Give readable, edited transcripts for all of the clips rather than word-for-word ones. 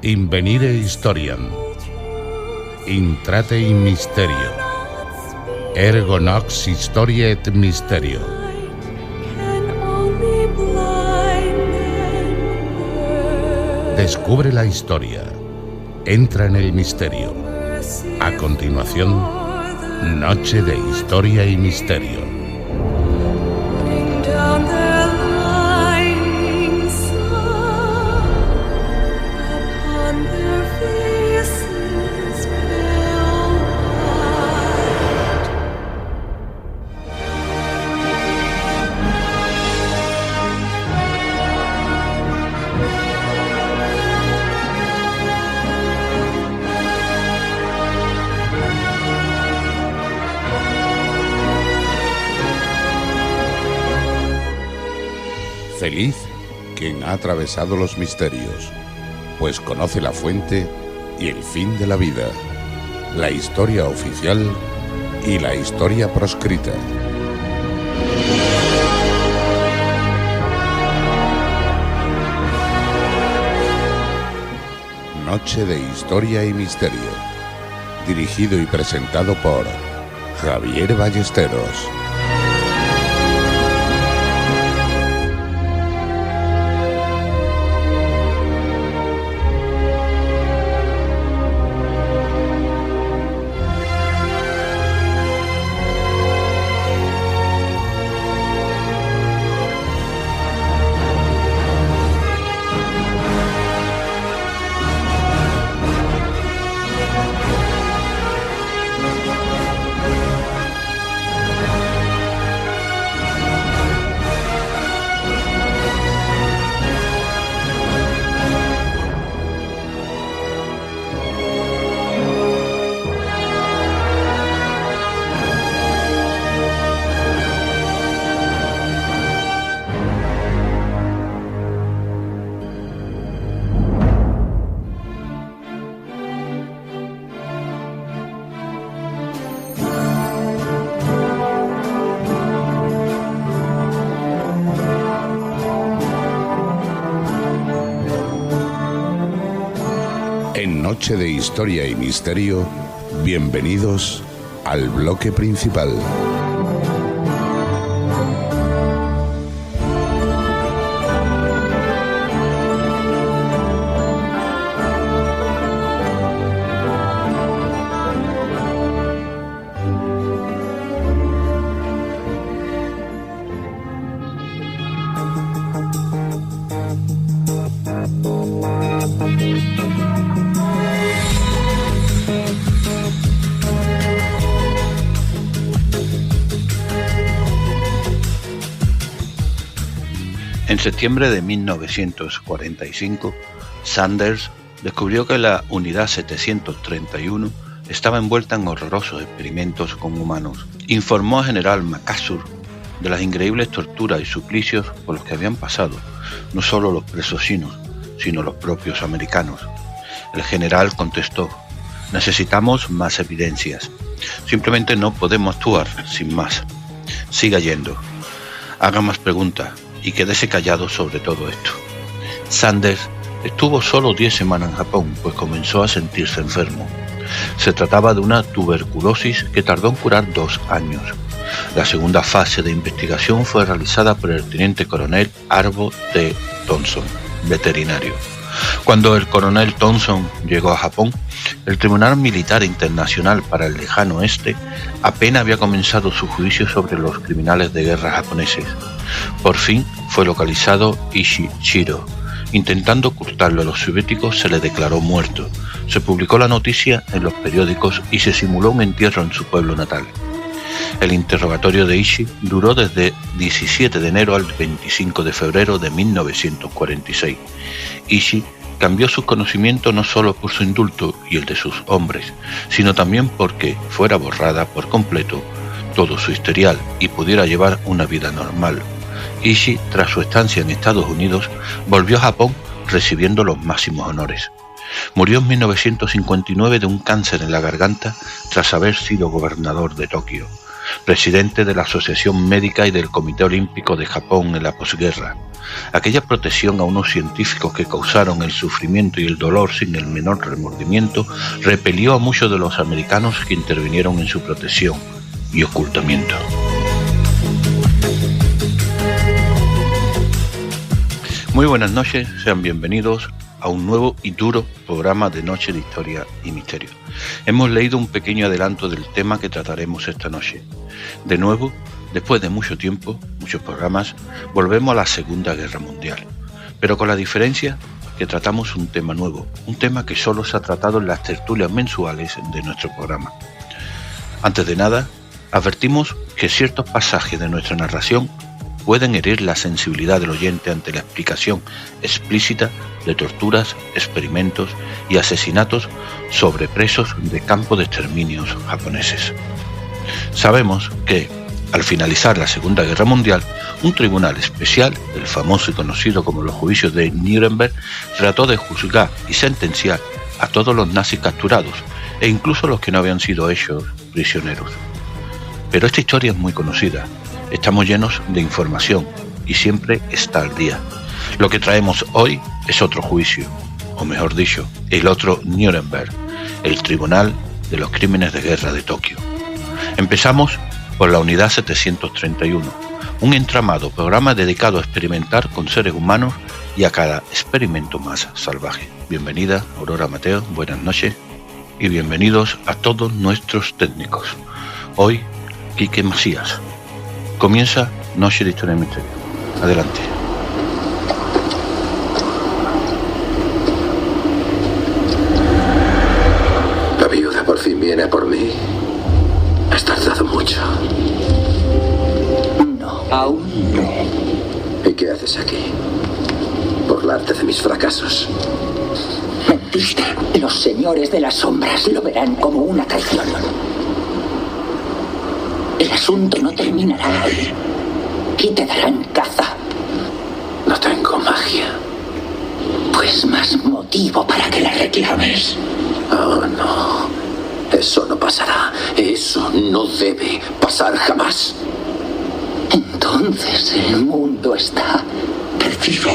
Invenire historiam, intrate in mysterio, ergo nox historia et mysterio. Descubre la historia, entra en el misterio. A continuación, Noche de Historia y Misterio. Feliz quien ha atravesado los misterios, pues conoce la fuente y el fin de la vida, la historia oficial y la historia proscrita. Noche de Historia y Misterio, dirigido y presentado por Javier Ballesteros. En Noche de Historia y Misterio, bienvenidos al bloque principal. En septiembre de 1945, Sanders descubrió que la Unidad 731 estaba envuelta en horrorosos experimentos con humanos. Informó a General MacArthur de las increíbles torturas y suplicios por los que habían pasado, no solo los presos chinos, sino los propios americanos. El general contestó: necesitamos más evidencias. Simplemente no podemos actuar sin más. Siga yendo. Haga más preguntas y quédese callado sobre todo esto. Sanders estuvo solo 10 semanas en Japón, pues comenzó a sentirse enfermo. Se trataba de una tuberculosis que tardó en curar 2 años. La segunda fase de investigación fue realizada por el teniente coronel Arvo T. Thompson, veterinario. Cuando el coronel Thompson llegó a Japón, el Tribunal Militar Internacional para el Lejano Oeste apenas había comenzado su juicio sobre los criminales de guerra japoneses. Por fin fue localizado Ishichiro. Intentando ocultarlo a los soviéticos, se le declaró muerto. Se publicó la noticia en los periódicos y se simuló un entierro en su pueblo natal. El interrogatorio de Ishii duró desde 17 de enero al 25 de febrero de 1946. Ishii cambió sus conocimientos no solo por su indulto y el de sus hombres, sino también porque fuera borrada por completo todo su historial y pudiera llevar una vida normal. Ishii, tras su estancia en Estados Unidos, volvió a Japón recibiendo los máximos honores. Murió en 1959 de un cáncer en la garganta tras haber sido gobernador de Tokio. presidente de la Asociación Médica y del Comité Olímpico de Japón en la posguerra, aquella protección a unos científicos que causaron el sufrimiento y el dolor sin el menor remordimiento, repelió a muchos de los americanos que intervinieron en su protección y ocultamiento. Muy buenas noches, sean bienvenidos a un nuevo y duro programa de Noche de Historia y Misterio. Hemos leído un pequeño adelanto del tema que trataremos esta noche. De nuevo, después de mucho tiempo, muchos programas, volvemos a la Segunda Guerra Mundial, pero con la diferencia que tratamos un tema nuevo, un tema que solo se ha tratado en las tertulias mensuales de nuestro programa. Antes de nada, advertimos que ciertos pasajes de nuestra narración pueden herir la sensibilidad del oyente ante la explicación explícita de torturas, experimentos y asesinatos sobre presos de campos de exterminios japoneses. Sabemos que, al finalizar la Segunda Guerra Mundial, un tribunal especial, el famoso y conocido como los juicios de Nuremberg, trató de juzgar y sentenciar a todos los nazis capturados, e incluso los que no habían sido hechos prisioneros. Pero esta historia es muy conocida. Estamos llenos de información y siempre está al día. Lo que traemos hoy es otro juicio, o mejor dicho, el otro Nuremberg, el Tribunal de los Crímenes de Guerra de Tokio. Empezamos por la Unidad 731, un entramado programa dedicado a experimentar con seres humanos y a cada experimento más salvaje. Bienvenida, Aurora Mateo, buenas noches, y bienvenidos a todos nuestros técnicos. Hoy, Quique Macías. Comienza Noche de Historia y Misterio. Adelante. La viuda por fin viene a por mí. Has tardado mucho. No, aún no. ¿Y qué haces aquí? Burlarte de mis fracasos. Mentiste. Los señores de las sombras lo verán como una traición. El asunto no terminará ahí. Y te darán caza. No tengo magia. Pues más motivo para que la reclames. Oh, no. Eso no pasará. Eso no debe pasar jamás. Entonces el mundo está perdido.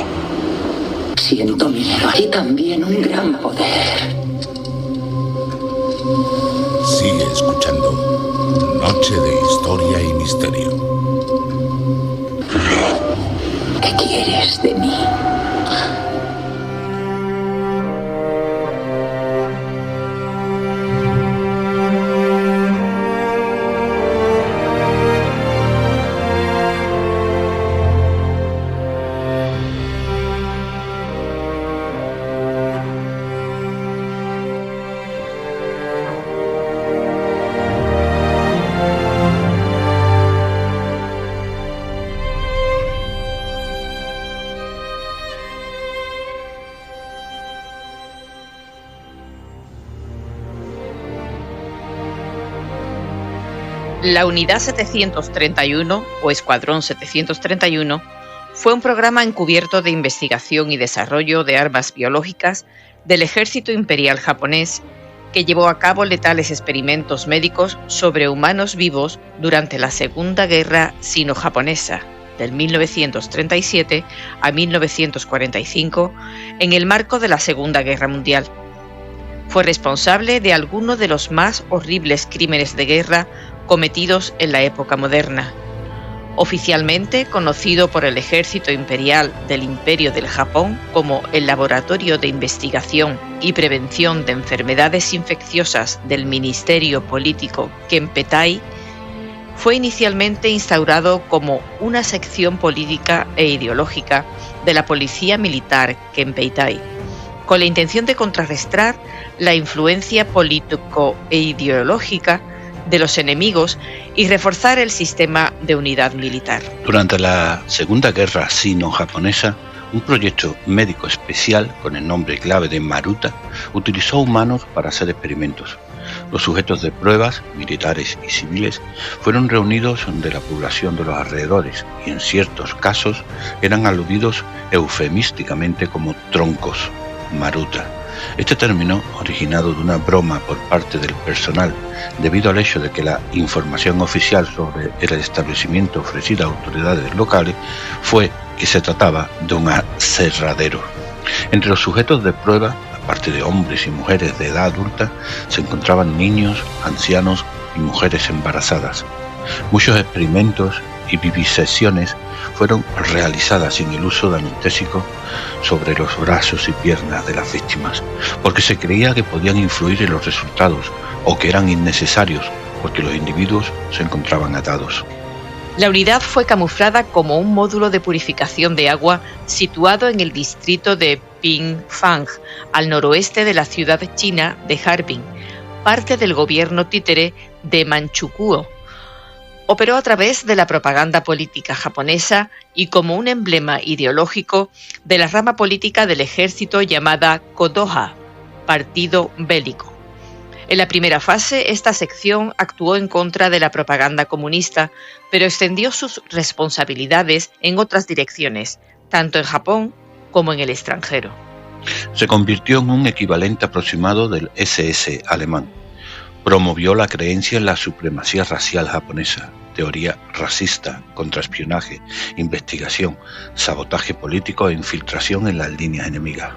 Siento miedo y también un gran poder. Sigue escuchando Noche de Historia y Misterio. ¿Qué quieres de mí? La Unidad 731, o Escuadrón 731, fue un programa encubierto de investigación y desarrollo de armas biológicas del Ejército Imperial japonés que llevó a cabo letales experimentos médicos sobre humanos vivos durante la Segunda Guerra Sino-Japonesa, del 1937 a 1945, en el marco de la Segunda Guerra Mundial. Fue responsable de algunos de los más horribles crímenes de guerra cometidos en la época moderna. Oficialmente conocido por el Ejército Imperial del Imperio del Japón como el Laboratorio de Investigación y Prevención de Enfermedades Infecciosas del Ministerio Político Kenpeitai, fue inicialmente instaurado como una sección política e ideológica de la Policía Militar Kenpeitai, con la intención de contrarrestar la influencia político e ideológica de los enemigos y reforzar el sistema de unidad militar. Durante la Segunda Guerra Sino-Japonesa, un proyecto médico especial con el nombre clave de Maruta utilizó humanos para hacer experimentos. Los sujetos de pruebas, militares y civiles, fueron reunidos de la población de los alrededores y en ciertos casos eran aludidos eufemísticamente como troncos, Maruta. Este término, originado de una broma por parte del personal debido al hecho de que la información oficial sobre el establecimiento ofrecida a autoridades locales fue que se trataba de un aserradero. Entre los sujetos de prueba, aparte de hombres y mujeres de edad adulta, se encontraban niños, ancianos y mujeres embarazadas. Muchos experimentos y vivisecciones fueron realizadas sin el uso de anestésicos sobre los brazos y piernas de las víctimas, porque se creía que podían influir en los resultados o que eran innecesarios porque los individuos se encontraban atados. La unidad fue camuflada como un módulo de purificación de agua situado en el distrito de Pingfang, al noroeste de la ciudad china de Harbin, parte del gobierno títere de Manchukuo. Operó a través de la propaganda política japonesa y como un emblema ideológico de la rama política del ejército llamada Kodoha, partido bélico. En la primera fase, esta sección actuó en contra de la propaganda comunista, pero extendió sus responsabilidades en otras direcciones, tanto en Japón como en el extranjero. Se convirtió en un equivalente aproximado del SS alemán. Promovió la creencia en la supremacía racial japonesa, teoría racista, contraespionaje, investigación, sabotaje político e infiltración en las líneas enemigas.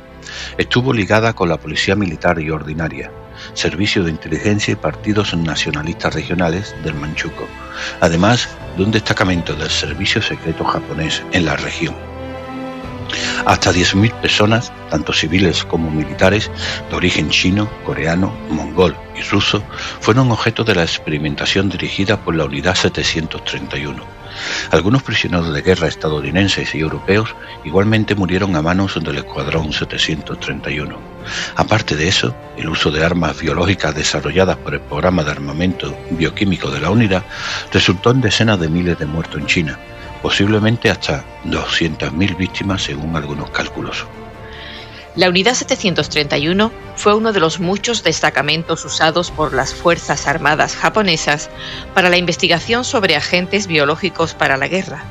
Estuvo ligada con la policía militar y ordinaria, servicio de inteligencia y partidos nacionalistas regionales del Manchukuo, además de un destacamento del servicio secreto japonés en la región. Hasta 10.000 personas, tanto civiles como militares, de origen chino, coreano, mongol y ruso, fueron objeto de la experimentación dirigida por la Unidad 731. Algunos prisioneros de guerra estadounidenses y europeos igualmente murieron a manos del Escuadrón 731. Aparte de eso, el uso de armas biológicas desarrolladas por el programa de armamento bioquímico de la unidad resultó en decenas de miles de muertos en China, posiblemente hasta 200.000 víctimas según algunos cálculos. La Unidad 731 fue uno de los muchos destacamentos usados por las Fuerzas Armadas japonesas para la investigación sobre agentes biológicos para la guerra.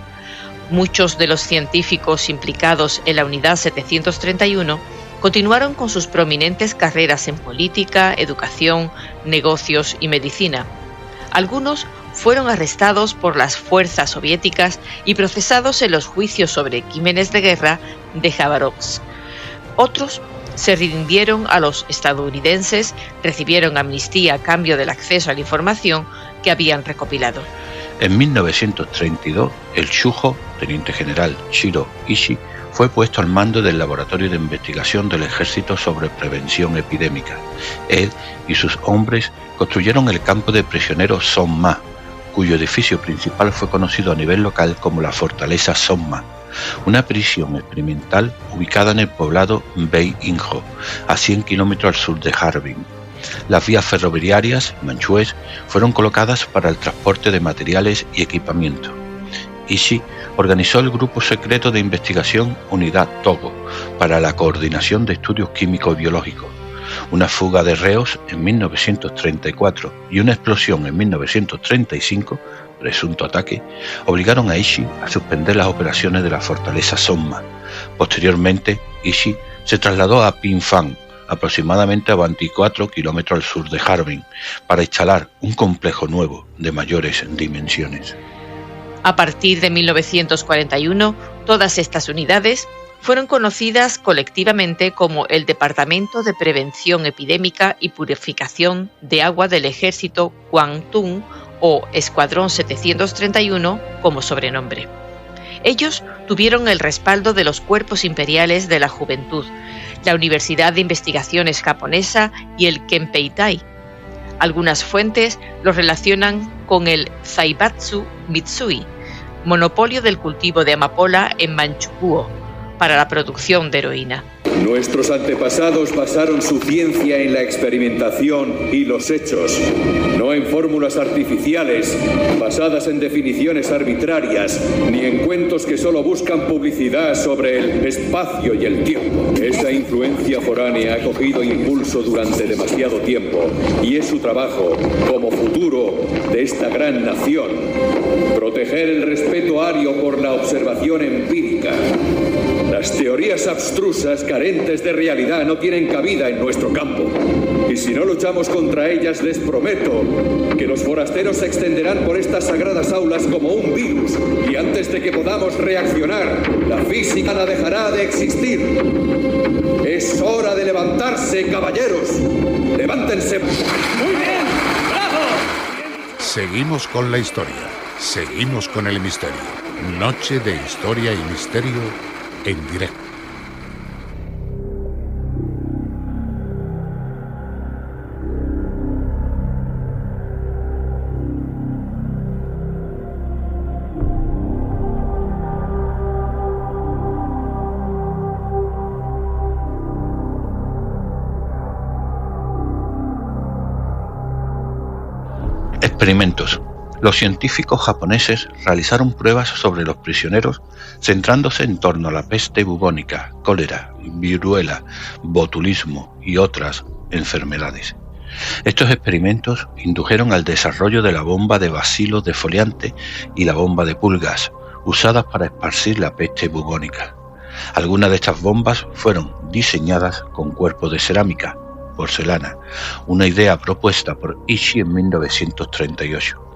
Muchos de los científicos implicados en la Unidad 731 continuaron con sus prominentes carreras en política, educación, negocios y medicina. Algunos fueron arrestados por las fuerzas soviéticas y procesados en los juicios sobre crímenes de guerra de Khabarovsk. Otros se rindieron a los estadounidenses, recibieron amnistía a cambio del acceso a la información que habían recopilado. En 1932, el Shujo, teniente general Shiro Ishii, fue puesto al mando del Laboratorio de Investigación del Ejército sobre Prevención Epidémica. Él y sus hombres construyeron el campo de prisioneros Sonma, cuyo edificio principal fue conocido a nivel local como la Fortaleza Sonma, una prisión experimental ubicada en el poblado Bei-Injo, a 100 kilómetros al sur de Harbin. Las vías ferroviarias manchúes fueron colocadas para el transporte de materiales y equipamiento. Ishii organizó el grupo secreto de investigación Unidad Togo para la coordinación de estudios químicos y biológicos. Una fuga de reos en 1934 y una explosión en 1935, presunto ataque, obligaron a Ishii a suspender las operaciones de la fortaleza Sonma. Posteriormente, Ishii se trasladó a Pingfang, aproximadamente a 24 kilómetros al sur de Harbin, para instalar un complejo nuevo de mayores dimensiones. A partir de 1941, todas estas unidades fueron conocidas colectivamente como el Departamento de Prevención Epidémica y Purificación de Agua del Ejército Kwangtung o Escuadrón 731 como sobrenombre. Ellos tuvieron el respaldo de los cuerpos imperiales de la juventud, la Universidad de Investigaciones japonesa y el Kenpeitai. Algunas fuentes los relacionan con el Zaibatsu Mitsui, monopolio del cultivo de amapola en Manchukuo, para la producción de heroína. Nuestros antepasados basaron su ciencia en la experimentación y los hechos, no en fórmulas artificiales basadas en definiciones arbitrarias, ni en cuentos que solo buscan publicidad sobre el espacio y el tiempo. Esa influencia foránea ha cogido impulso durante demasiado tiempo y es su trabajo como futuro de esta gran nación proteger el respeto ario por la observación empírica. Las teorías abstrusas carentes de realidad no tienen cabida en nuestro campo. Y si no luchamos contra ellas, les prometo que los forasteros se extenderán por estas sagradas aulas como un virus. Y antes de que podamos reaccionar, la física la dejará de existir. Es hora de levantarse, caballeros. ¡Levántense! ¡Muy bien! ¡Bravo! Seguimos con la historia. Seguimos con el misterio. Noche de historia y misterio en directo. Experimentos. Los científicos japoneses realizaron pruebas sobre los prisioneros centrándose en torno a la peste bubónica, cólera, viruela, botulismo y otras enfermedades. Estos experimentos indujeron al desarrollo de la bomba de bacilo defoliante y la bomba de pulgas, usadas para esparcir la peste bubónica. Algunas de estas bombas fueron diseñadas con cuerpos de cerámica, porcelana, una idea propuesta por Ishii en 1938.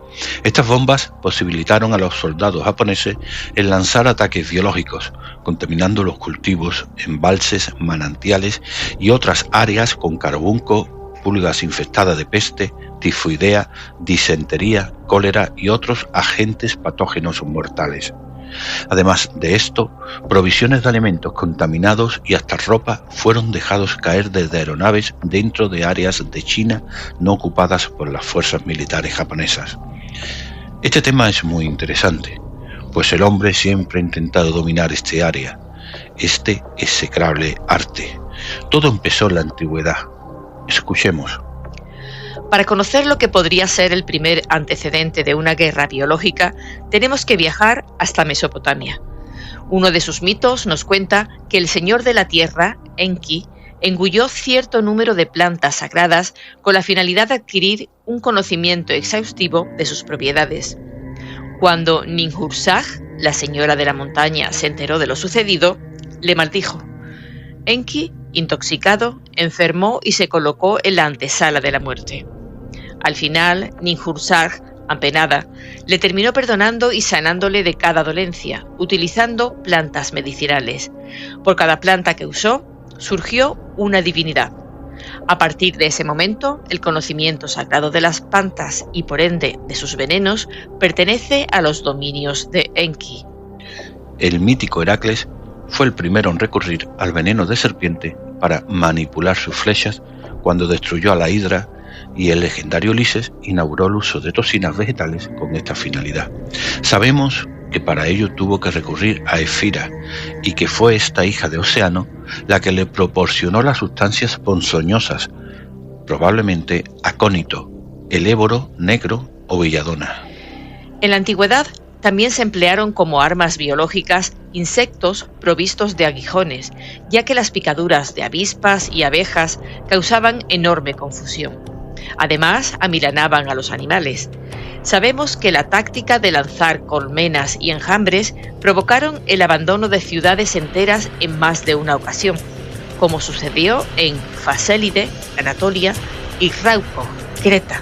Estas bombas posibilitaron a los soldados japoneses el lanzar ataques biológicos, contaminando los cultivos, embalses, manantiales y otras áreas con carbunco, pulgas infectadas de peste, tifoidea, disentería, cólera y otros agentes patógenos mortales. Además de esto, provisiones de alimentos contaminados y hasta ropa fueron dejados caer desde aeronaves dentro de áreas de China no ocupadas por las fuerzas militares japonesas. Este tema es muy interesante, pues el hombre siempre ha intentado dominar este área, este execrable arte. Todo empezó en la antigüedad. Escuchemos. Para conocer lo que podría ser el primer antecedente de una guerra biológica, tenemos que viajar hasta Mesopotamia. Uno de sus mitos nos cuenta que el señor de la tierra, Enki, engulló cierto número de plantas sagradas con la finalidad de adquirir un conocimiento exhaustivo de sus propiedades. Cuando Ninhursag, la señora de la montaña, se enteró de lo sucedido, le maldijo. Enki, intoxicado, enfermó y se colocó en la antesala de la muerte. Al final, Ninhursag, apenada, le terminó perdonando y sanándole de cada dolencia, utilizando plantas medicinales. Por cada planta que usó, surgió una divinidad. A partir de ese momento, el conocimiento sagrado de las plantas y por ende de sus venenos pertenece a los dominios de Enki. El mítico Heracles fue el primero en recurrir al veneno de serpiente para manipular sus flechas cuando destruyó a la hidra, y el legendario Ulises inauguró el uso de toxinas vegetales con esta finalidad. Sabemos que para ello tuvo que recurrir a Efira y que fue esta hija de Oceano la que le proporcionó las sustancias ponzoñosas, probablemente acónito, el éboro negro o belladona. En la antigüedad también se emplearon como armas biológicas insectos provistos de aguijones, ya que las picaduras de avispas y abejas causaban enorme confusión. Además, amilanaban a los animales. Sabemos que la táctica de lanzar colmenas y enjambres provocaron el abandono de ciudades enteras en más de una ocasión, como sucedió en Fasélide, Anatolia, y Rauco, Creta.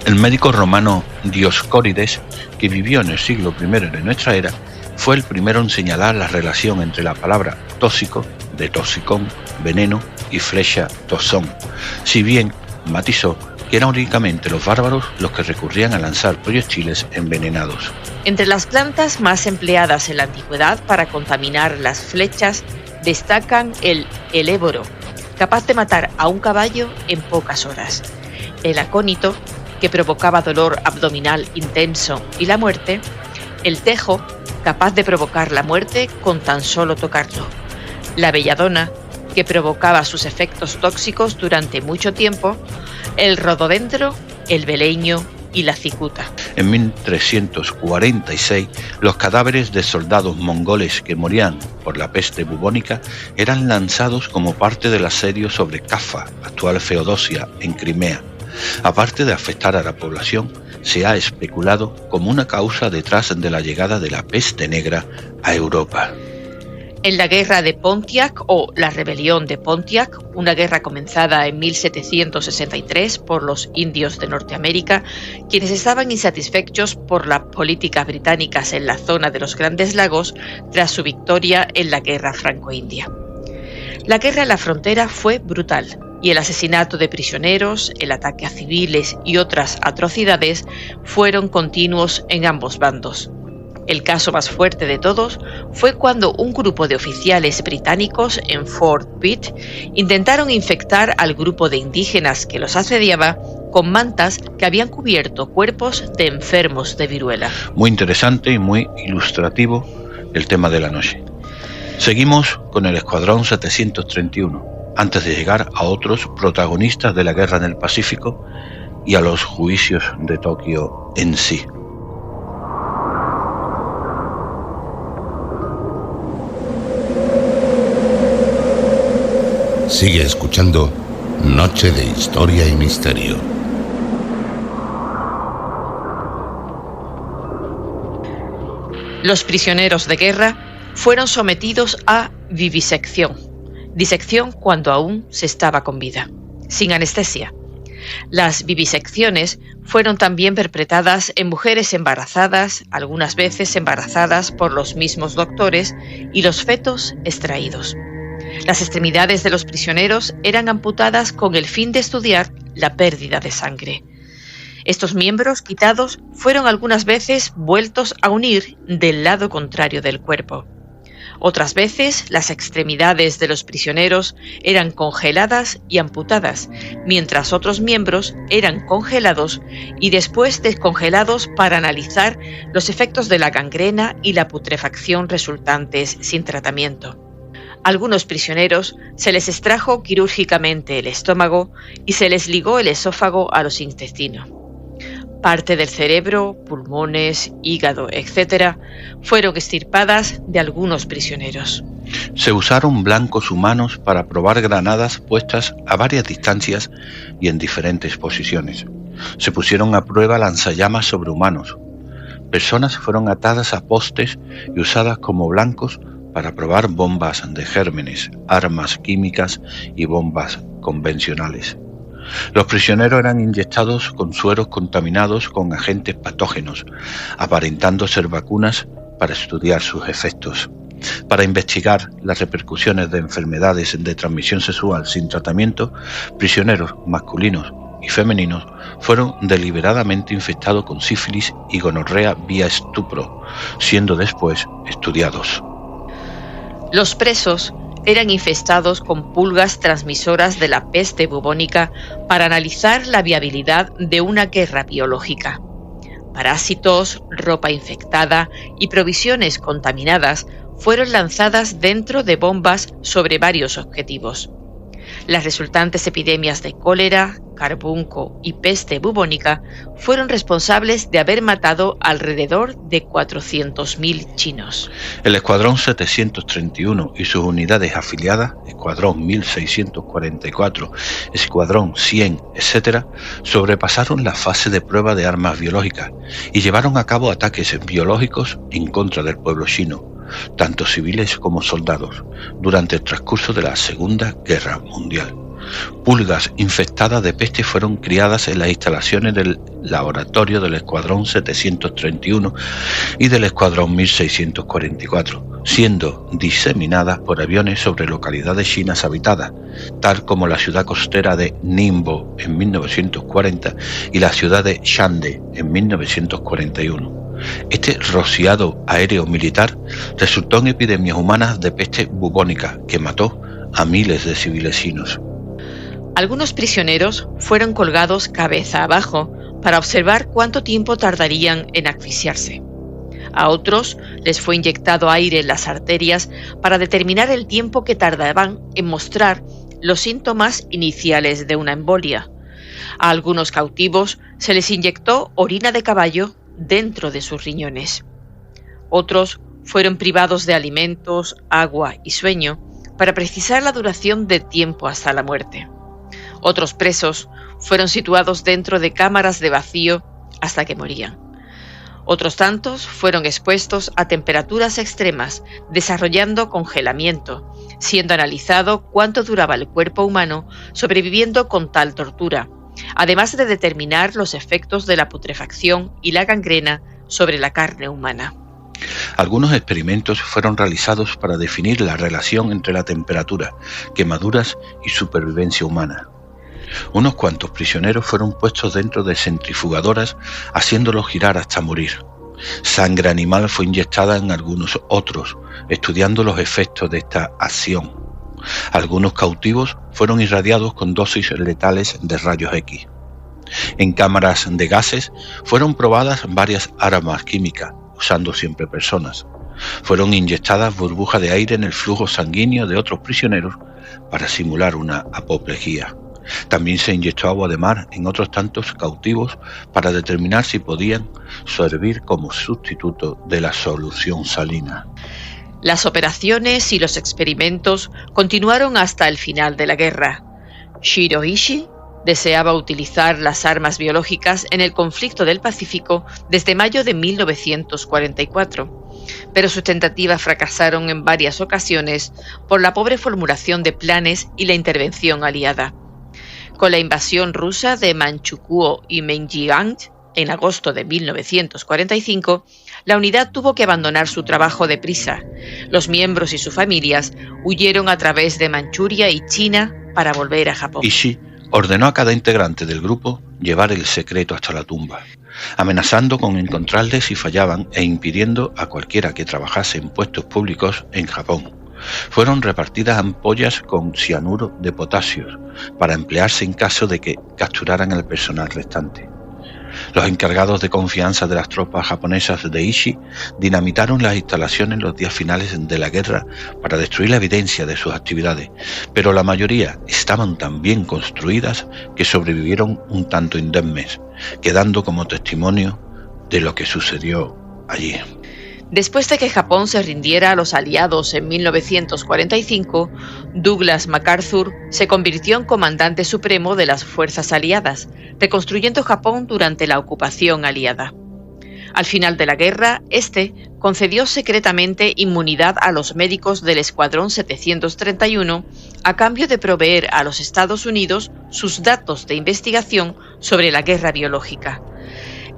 El médico romano Dioscórides, que vivió en el siglo I de nuestra era, fue el primero en señalar la relación entre la palabra tóxico, de toxicón, veneno, y flecha, tosón, si bien matizó que eran únicamente los bárbaros los que recurrían a lanzar proyectiles envenenados. Entre las plantas más empleadas en la antigüedad para contaminar las flechas destacan el éboro, capaz de matar a un caballo en pocas horas, el acónito, que provocaba dolor abdominal intenso y la muerte, el tejo, capaz de provocar la muerte con tan solo tocarlo, la belladona, que provocaba sus efectos tóxicos durante mucho tiempo, el rododendro, el beleño y la cicuta. En 1346, los cadáveres de soldados mongoles que morían por la peste bubónica eran lanzados como parte del asedio sobre Cafa, actual Feodosia, en Crimea. Aparte de afectar a la población, se ha especulado como una causa detrás de la llegada de la peste negra a Europa. En la Guerra de Pontiac o la Rebelión de Pontiac, una guerra comenzada en 1763 por los indios de Norteamérica, quienes estaban insatisfechos por las políticas británicas en la zona de los Grandes Lagos tras su victoria en la Guerra Franco-India. La guerra en la frontera fue brutal y el asesinato de prisioneros, el ataque a civiles y otras atrocidades fueron continuos en ambos bandos. El caso más fuerte de todos fue cuando un grupo de oficiales británicos en Fort Pitt intentaron infectar al grupo de indígenas que los asediaba con mantas que habían cubierto cuerpos de enfermos de viruela. Muy interesante y muy ilustrativo el tema de la noche. Seguimos con el Escuadrón 731, antes de llegar a otros protagonistas de la guerra en el Pacífico y a los juicios de Tokio en sí. Sigue escuchando Noche de Historia y Misterio. Los prisioneros de guerra fueron sometidos a vivisección, disección cuando aún se estaba con vida, sin anestesia. Las vivisecciones fueron también perpetradas en mujeres embarazadas, algunas veces embarazadas por los mismos doctores, y los fetos extraídos. Las extremidades de los prisioneros eran amputadas con el fin de estudiar la pérdida de sangre. Estos miembros quitados fueron algunas veces vueltos a unir del lado contrario del cuerpo. Otras veces las extremidades de los prisioneros eran congeladas y amputadas, mientras otros miembros eran congelados y después descongelados para analizar los efectos de la gangrena y la putrefacción resultantes sin tratamiento. A algunos prisioneros se les extrajo quirúrgicamente el estómago y se les ligó el esófago a los intestinos. Parte del cerebro, pulmones, hígado, etc., fueron extirpadas de algunos prisioneros. Se usaron blancos humanos para probar granadas puestas a varias distancias y en diferentes posiciones. Se pusieron a prueba lanzallamas sobre humanos. Personas fueron atadas a postes y usadas como blancos para probar bombas de gérmenes, armas químicas y bombas convencionales. Los prisioneros eran inyectados con sueros contaminados con agentes patógenos, aparentando ser vacunas para estudiar sus efectos. Para investigar las repercusiones de enfermedades de transmisión sexual sin tratamiento, prisioneros masculinos y femeninos fueron deliberadamente infectados con sífilis y gonorrea vía estupro, siendo después estudiados. Los presos eran infestados con pulgas transmisoras de la peste bubónica para analizar la viabilidad de una guerra biológica. Parásitos, ropa infectada y provisiones contaminadas fueron lanzadas dentro de bombas sobre varios objetivos. Las resultantes epidemias de cólera, carbunco y peste bubónica fueron responsables de haber matado alrededor de 400.000 chinos. El Escuadrón 731 y sus unidades afiliadas, Escuadrón 1644, Escuadrón 100, etc., sobrepasaron la fase de prueba de armas biológicas y llevaron a cabo ataques biológicos en contra del pueblo chino, tanto civiles como soldados, durante el transcurso de la Segunda Guerra Mundial. Pulgas infectadas de peste fueron criadas en las instalaciones del laboratorio del Escuadrón 731 y del Escuadrón 1644, siendo diseminadas por aviones sobre localidades chinas habitadas, tal como la ciudad costera de Ningbo en 1940 y la ciudad de Shandong en 1941. Este rociado aéreo militar resultó en epidemias humanas de peste bubónica que mató a miles de civiles chinos. Algunos prisioneros fueron colgados cabeza abajo para observar cuánto tiempo tardarían en asfixiarse. A otros les fue inyectado aire en las arterias para determinar el tiempo que tardaban en mostrar los síntomas iniciales de una embolia. A algunos cautivos se les inyectó orina de caballo dentro de sus riñones. Otros fueron privados de alimentos, agua y sueño para precisar la duración de tiempo hasta la muerte. Otros presos fueron situados dentro de cámaras de vacío hasta que morían. Otros tantos fueron expuestos a temperaturas extremas, desarrollando congelamiento, siendo analizado cuánto duraba el cuerpo humano sobreviviendo con tal tortura, además de determinar los efectos de la putrefacción y la gangrena sobre la carne humana. Algunos experimentos fueron realizados para definir la relación entre la temperatura, quemaduras y supervivencia humana. Unos cuantos prisioneros fueron puestos dentro de centrifugadoras, haciéndolos girar hasta morir. Sangre animal fue inyectada en algunos otros, estudiando los efectos de esta acción. Algunos cautivos fueron irradiados con dosis letales de rayos X. En cámaras de gases fueron probadas varias armas químicas, usando siempre personas. Fueron inyectadas burbujas de aire en el flujo sanguíneo de otros prisioneros para simular una apoplejía. También se inyectó agua de mar en otros tantos cautivos para determinar si podían servir como sustituto de la solución salina. Las operaciones y los experimentos continuaron hasta el final de la guerra. Shiro Ishii deseaba utilizar las armas biológicas en el conflicto del Pacífico desde mayo de 1944, pero sus tentativas fracasaron en varias ocasiones por la pobre formulación de planes y la intervención aliada. Con la invasión rusa de Manchukuo y Menjiang en agosto de 1945, la unidad tuvo que abandonar su trabajo deprisa. Los miembros y sus familias huyeron a través de Manchuria y China para volver a Japón. Ishii ordenó a cada integrante del grupo llevar el secreto hasta la tumba, amenazando con encontrarles si fallaban e impidiendo a cualquiera que trabajase en puestos públicos en Japón. Fueron repartidas ampollas con cianuro de potasio para emplearse en caso de que capturaran al personal restante. Los encargados de confianza de las tropas japonesas de Ishii dinamitaron las instalaciones en los días finales de la guerra para destruir la evidencia de sus actividades, pero la mayoría estaban tan bien construidas que sobrevivieron un tanto indemnes, quedando como testimonio de lo que sucedió allí. Después de que Japón se rindiera a los aliados en 1945, Douglas MacArthur se convirtió en comandante supremo de las fuerzas aliadas, reconstruyendo Japón durante la ocupación aliada. Al final de la guerra, concedió secretamente inmunidad a los médicos del Escuadrón 731 a cambio de proveer a los Estados Unidos sus datos de investigación sobre la guerra biológica.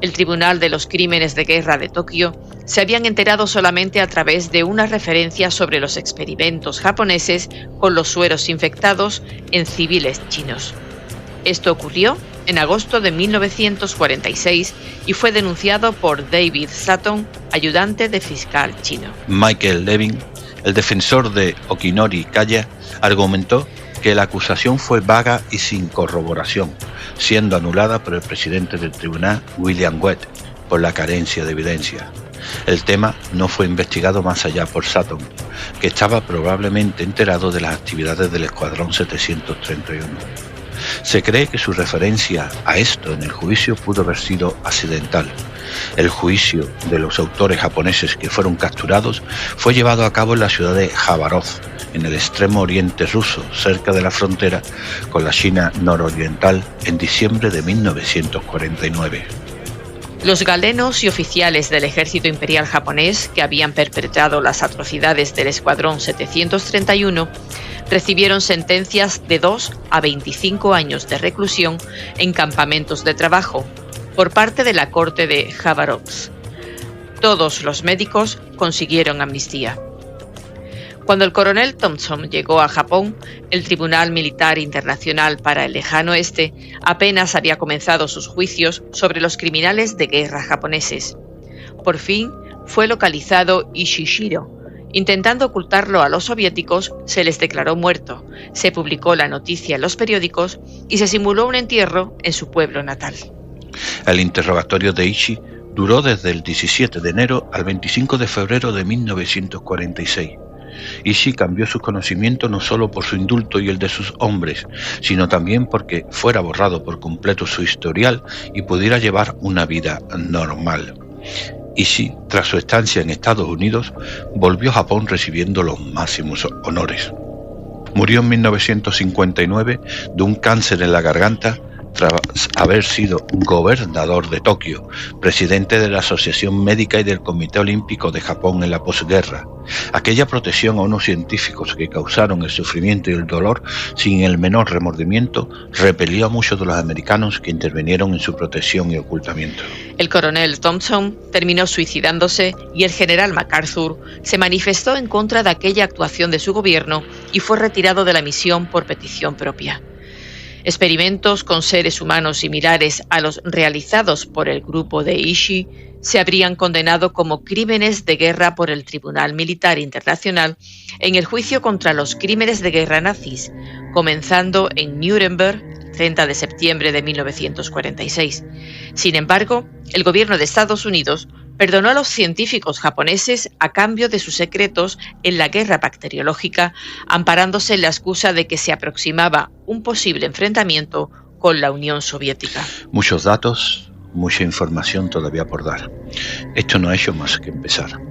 El Tribunal de los Crímenes de Guerra de Tokio se habían enterado solamente a través de una referencia sobre los experimentos japoneses con los sueros infectados en civiles chinos. Esto ocurrió en agosto de 1946 y fue denunciado por David Sutton, ayudante de fiscal chino. Michael Levin, el defensor de Okinori Kaya, argumentó que la acusación fue vaga y sin corroboración, siendo anulada por el presidente del tribunal, William Webb, por la carencia de evidencia. El tema no fue investigado más allá por Sutton, que estaba probablemente enterado de las actividades del Escuadrón 731. Se cree que su referencia a esto en el juicio pudo haber sido accidental. El juicio de los autores japoneses que fueron capturados fue llevado a cabo en la ciudad de Jabárov, en el extremo oriente ruso, cerca de la frontera con la China nororiental, en diciembre de 1949. Los galenos y oficiales del ejército imperial japonés que habían perpetrado las atrocidades del Escuadrón 731 recibieron sentencias de 2 a 25 años de reclusión en campamentos de trabajo por parte de la corte de Jabárov. Todos los médicos consiguieron amnistía. Cuando el coronel Thompson llegó a Japón, el Tribunal Militar Internacional para el Lejano Oeste apenas había comenzado sus juicios sobre los criminales de guerra japoneses. Por fin fue localizado Ishishiro. Intentando ocultarlo a los soviéticos, se les declaró muerto, se publicó la noticia en los periódicos y se simuló un entierro en su pueblo natal. El interrogatorio de Ishii duró desde el 17 de enero al 25 de febrero de 1946. Ishii cambió su conocimiento no solo por su indulto y el de sus hombres, sino también porque fuera borrado por completo su historial y pudiera llevar una vida normal. Ishii, tras su estancia en Estados Unidos, volvió a Japón recibiendo los máximos honores. Murió en 1959 de un cáncer en la garganta tras haber sido gobernador de Tokio, presidente de la Asociación Médica y del Comité Olímpico de Japón en la posguerra. Aquella protección a unos científicos que causaron el sufrimiento y el dolor sin el menor remordimiento repelió a muchos de los americanos que intervinieron en su protección y ocultamiento. El coronel Thompson terminó suicidándose y el general MacArthur se manifestó en contra de aquella actuación de su gobierno y fue retirado de la misión por petición propia. Experimentos con seres humanos similares a los realizados por el grupo de Ishii se habrían condenado como crímenes de guerra por el Tribunal Militar Internacional en el juicio contra los crímenes de guerra nazis, comenzando en Nuremberg, 30 de septiembre de 1946. Sin embargo, el gobierno de Estados Unidos perdonó a los científicos japoneses a cambio de sus secretos en la guerra bacteriológica, amparándose en la excusa de que se aproximaba un posible enfrentamiento con la Unión Soviética. Muchos datos, mucha información todavía por dar. Esto no ha hecho más que empezar.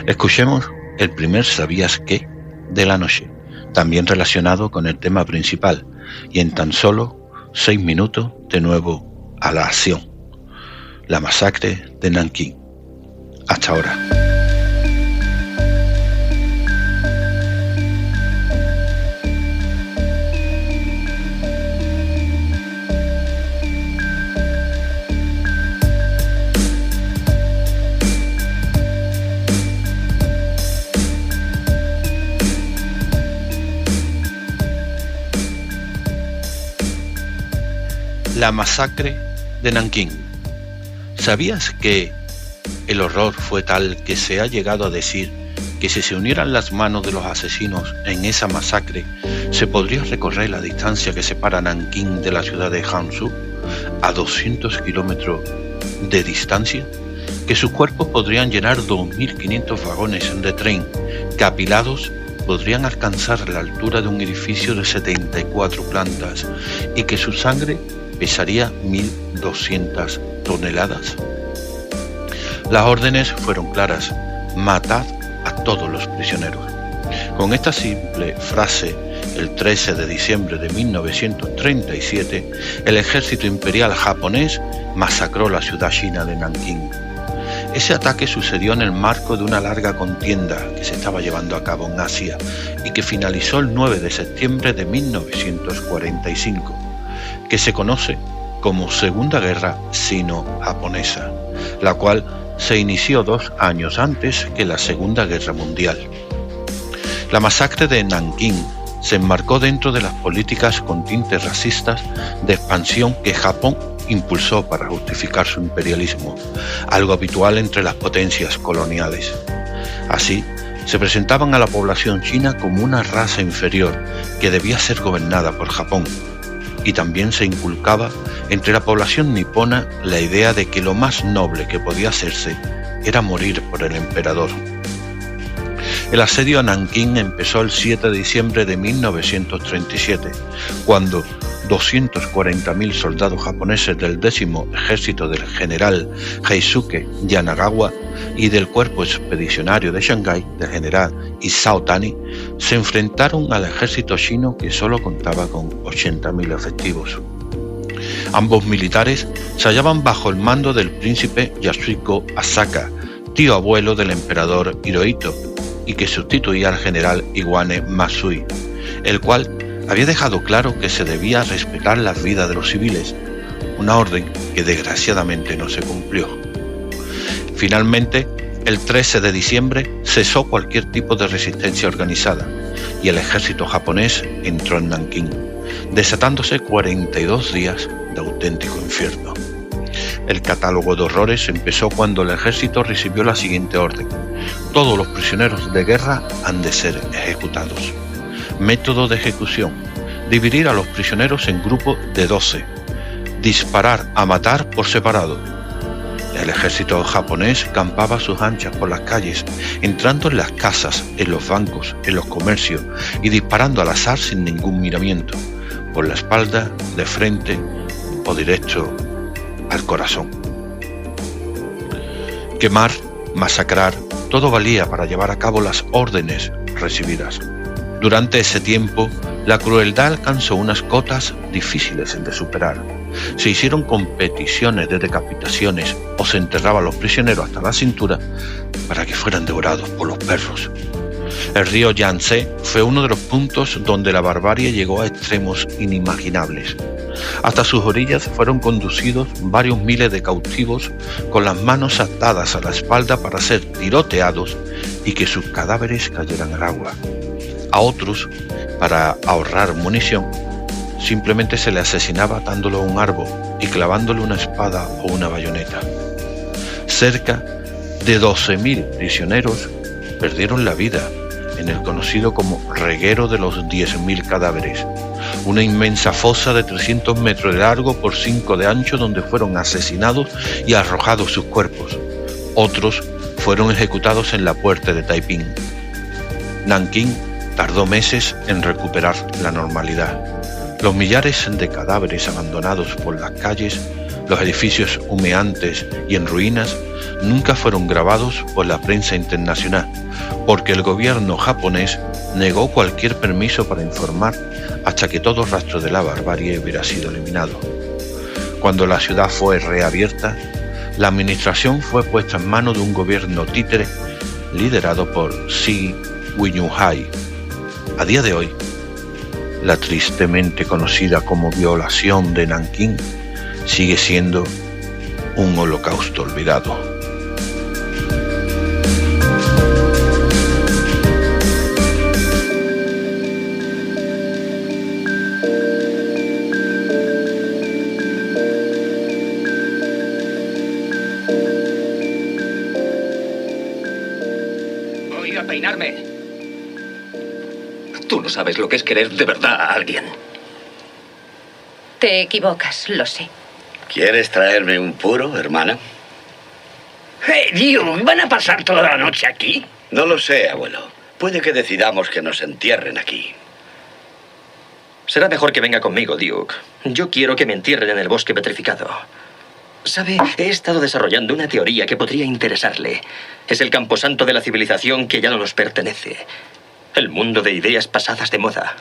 Escuchemos el primer ¿sabías qué? De la noche, también relacionado con el tema principal, y en tan solo 6 minutos de nuevo a la acción. La masacre de Nankín. Hasta ahora. La masacre de Nankín. ¿Sabías que el horror fue tal que se ha llegado a decir que si se unieran las manos de los asesinos en esa masacre, se podría recorrer la distancia que separa Nankín de la ciudad de Hangzhou a 200 kilómetros de distancia? Que sus cuerpos podrían llenar 2.500 vagones de tren, que apilados podrían alcanzar la altura de un edificio de 74 plantas y que su sangre pesaría 1.200 toneladas. Las órdenes fueron claras: matad a todos los prisioneros. Con esta simple frase, el 13 de diciembre de 1937, el ejército imperial japonés masacró la ciudad china de Nankín. Ese ataque sucedió en el marco de una larga contienda que se estaba llevando a cabo en Asia y que finalizó el 9 de septiembre de 1945, que se conoce como Segunda Guerra Sino-Japonesa, la cual se inició 2 años antes que la Segunda Guerra Mundial. La masacre de Nankín se enmarcó dentro de las políticas con tintes racistas de expansión que Japón impulsó para justificar su imperialismo, algo habitual entre las potencias coloniales. Así, se presentaban a la población china como una raza inferior que debía ser gobernada por Japón, y también se inculcaba entre la población nipona la idea de que lo más noble que podía hacerse era morir por el emperador. El asedio a Nankín empezó el 7 de diciembre de 1937, cuando 240.000 soldados japoneses del 10º ejército del general Heisuke Yanagawa y del cuerpo expedicionario de Shanghái del general Isao Tani se enfrentaron al ejército chino, que solo contaba con 80.000 efectivos. Ambos militares se hallaban bajo el mando del príncipe Yasuhiko Asaka, tío abuelo del emperador Hirohito, y que sustituía al general Iwane Matsui, el cual había dejado claro que se debía respetar las vidas de los civiles, una orden que desgraciadamente no se cumplió. Finalmente, el 13 de diciembre cesó cualquier tipo de resistencia organizada y el ejército japonés entró en Nankín, desatándose 42 días de auténtico infierno. El catálogo de horrores empezó cuando el ejército recibió la siguiente orden: todos los prisioneros de guerra han de ser ejecutados. Método de ejecución: dividir a los prisioneros en grupos de 12. Disparar a matar por separado. El ejército japonés campaba a sus anchas por las calles, entrando en las casas, en los bancos, en los comercios y disparando al azar sin ningún miramiento, por la espalda, de frente o directo al corazón. Quemar, masacrar, todo valía para llevar a cabo las órdenes recibidas. Durante ese tiempo, la crueldad alcanzó unas cotas difíciles de superar. se hicieron competiciones de decapitaciones o se enterraban a los prisioneros hasta la cintura para que fueran devorados por los perros. El río Yangtze fue uno de los puntos donde la barbarie llegó a extremos inimaginables. Hasta sus orillas fueron conducidos varios miles de cautivos con las manos atadas a la espalda para ser tiroteados y que sus cadáveres cayeran al agua. A otros, para ahorrar munición, simplemente se le asesinaba atándolo a un árbol y clavándole una espada o una bayoneta. Cerca de 12.000 prisioneros perdieron la vida en el conocido como reguero de los 10.000 cadáveres, una inmensa fosa de 300 metros de largo por 5 de ancho donde fueron asesinados y arrojados sus cuerpos. Otros fueron ejecutados en la puerta de Taiping. Nankín tardó meses en recuperar la normalidad. Los millares de cadáveres abandonados por las calles, los edificios humeantes y en ruinas, nunca fueron grabados por la prensa internacional, porque el gobierno japonés negó cualquier permiso para informar hasta que todo rastro de la barbarie hubiera sido eliminado. Cuando la ciudad fue reabierta, la administración fue puesta en manos de un gobierno títere liderado por Xi Wenyuhai. A día de hoy, la tristemente conocida como violación de Nankín sigue siendo un holocausto olvidado. Voy a peinarme. Tú no sabes lo que es querer de verdad a alguien. Te equivocas, lo sé. ¿Quieres traerme un puro, hermana? Duke, ¿van a pasar toda la noche aquí? No lo sé, abuelo. Puede que decidamos que nos entierren aquí. Será mejor que venga conmigo, Duke. Yo quiero que me entierren en el bosque petrificado. ¿Sabe? He estado desarrollando una teoría que podría interesarle. Es el camposanto de la civilización que ya no nos pertenece. El mundo de ideas pasadas de moda.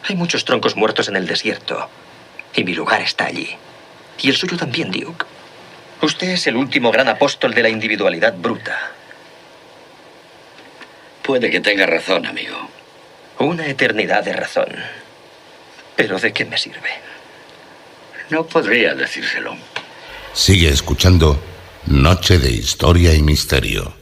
Hay muchos troncos muertos en el desierto. Y mi lugar está allí. Y el suyo también, Duke. Usted es el último gran apóstol de la individualidad bruta. Puede que tenga razón, amigo. Una eternidad de razón. ¿Pero de qué me sirve? No podría decírselo. Sigue escuchando Noche de Historia y Misterio.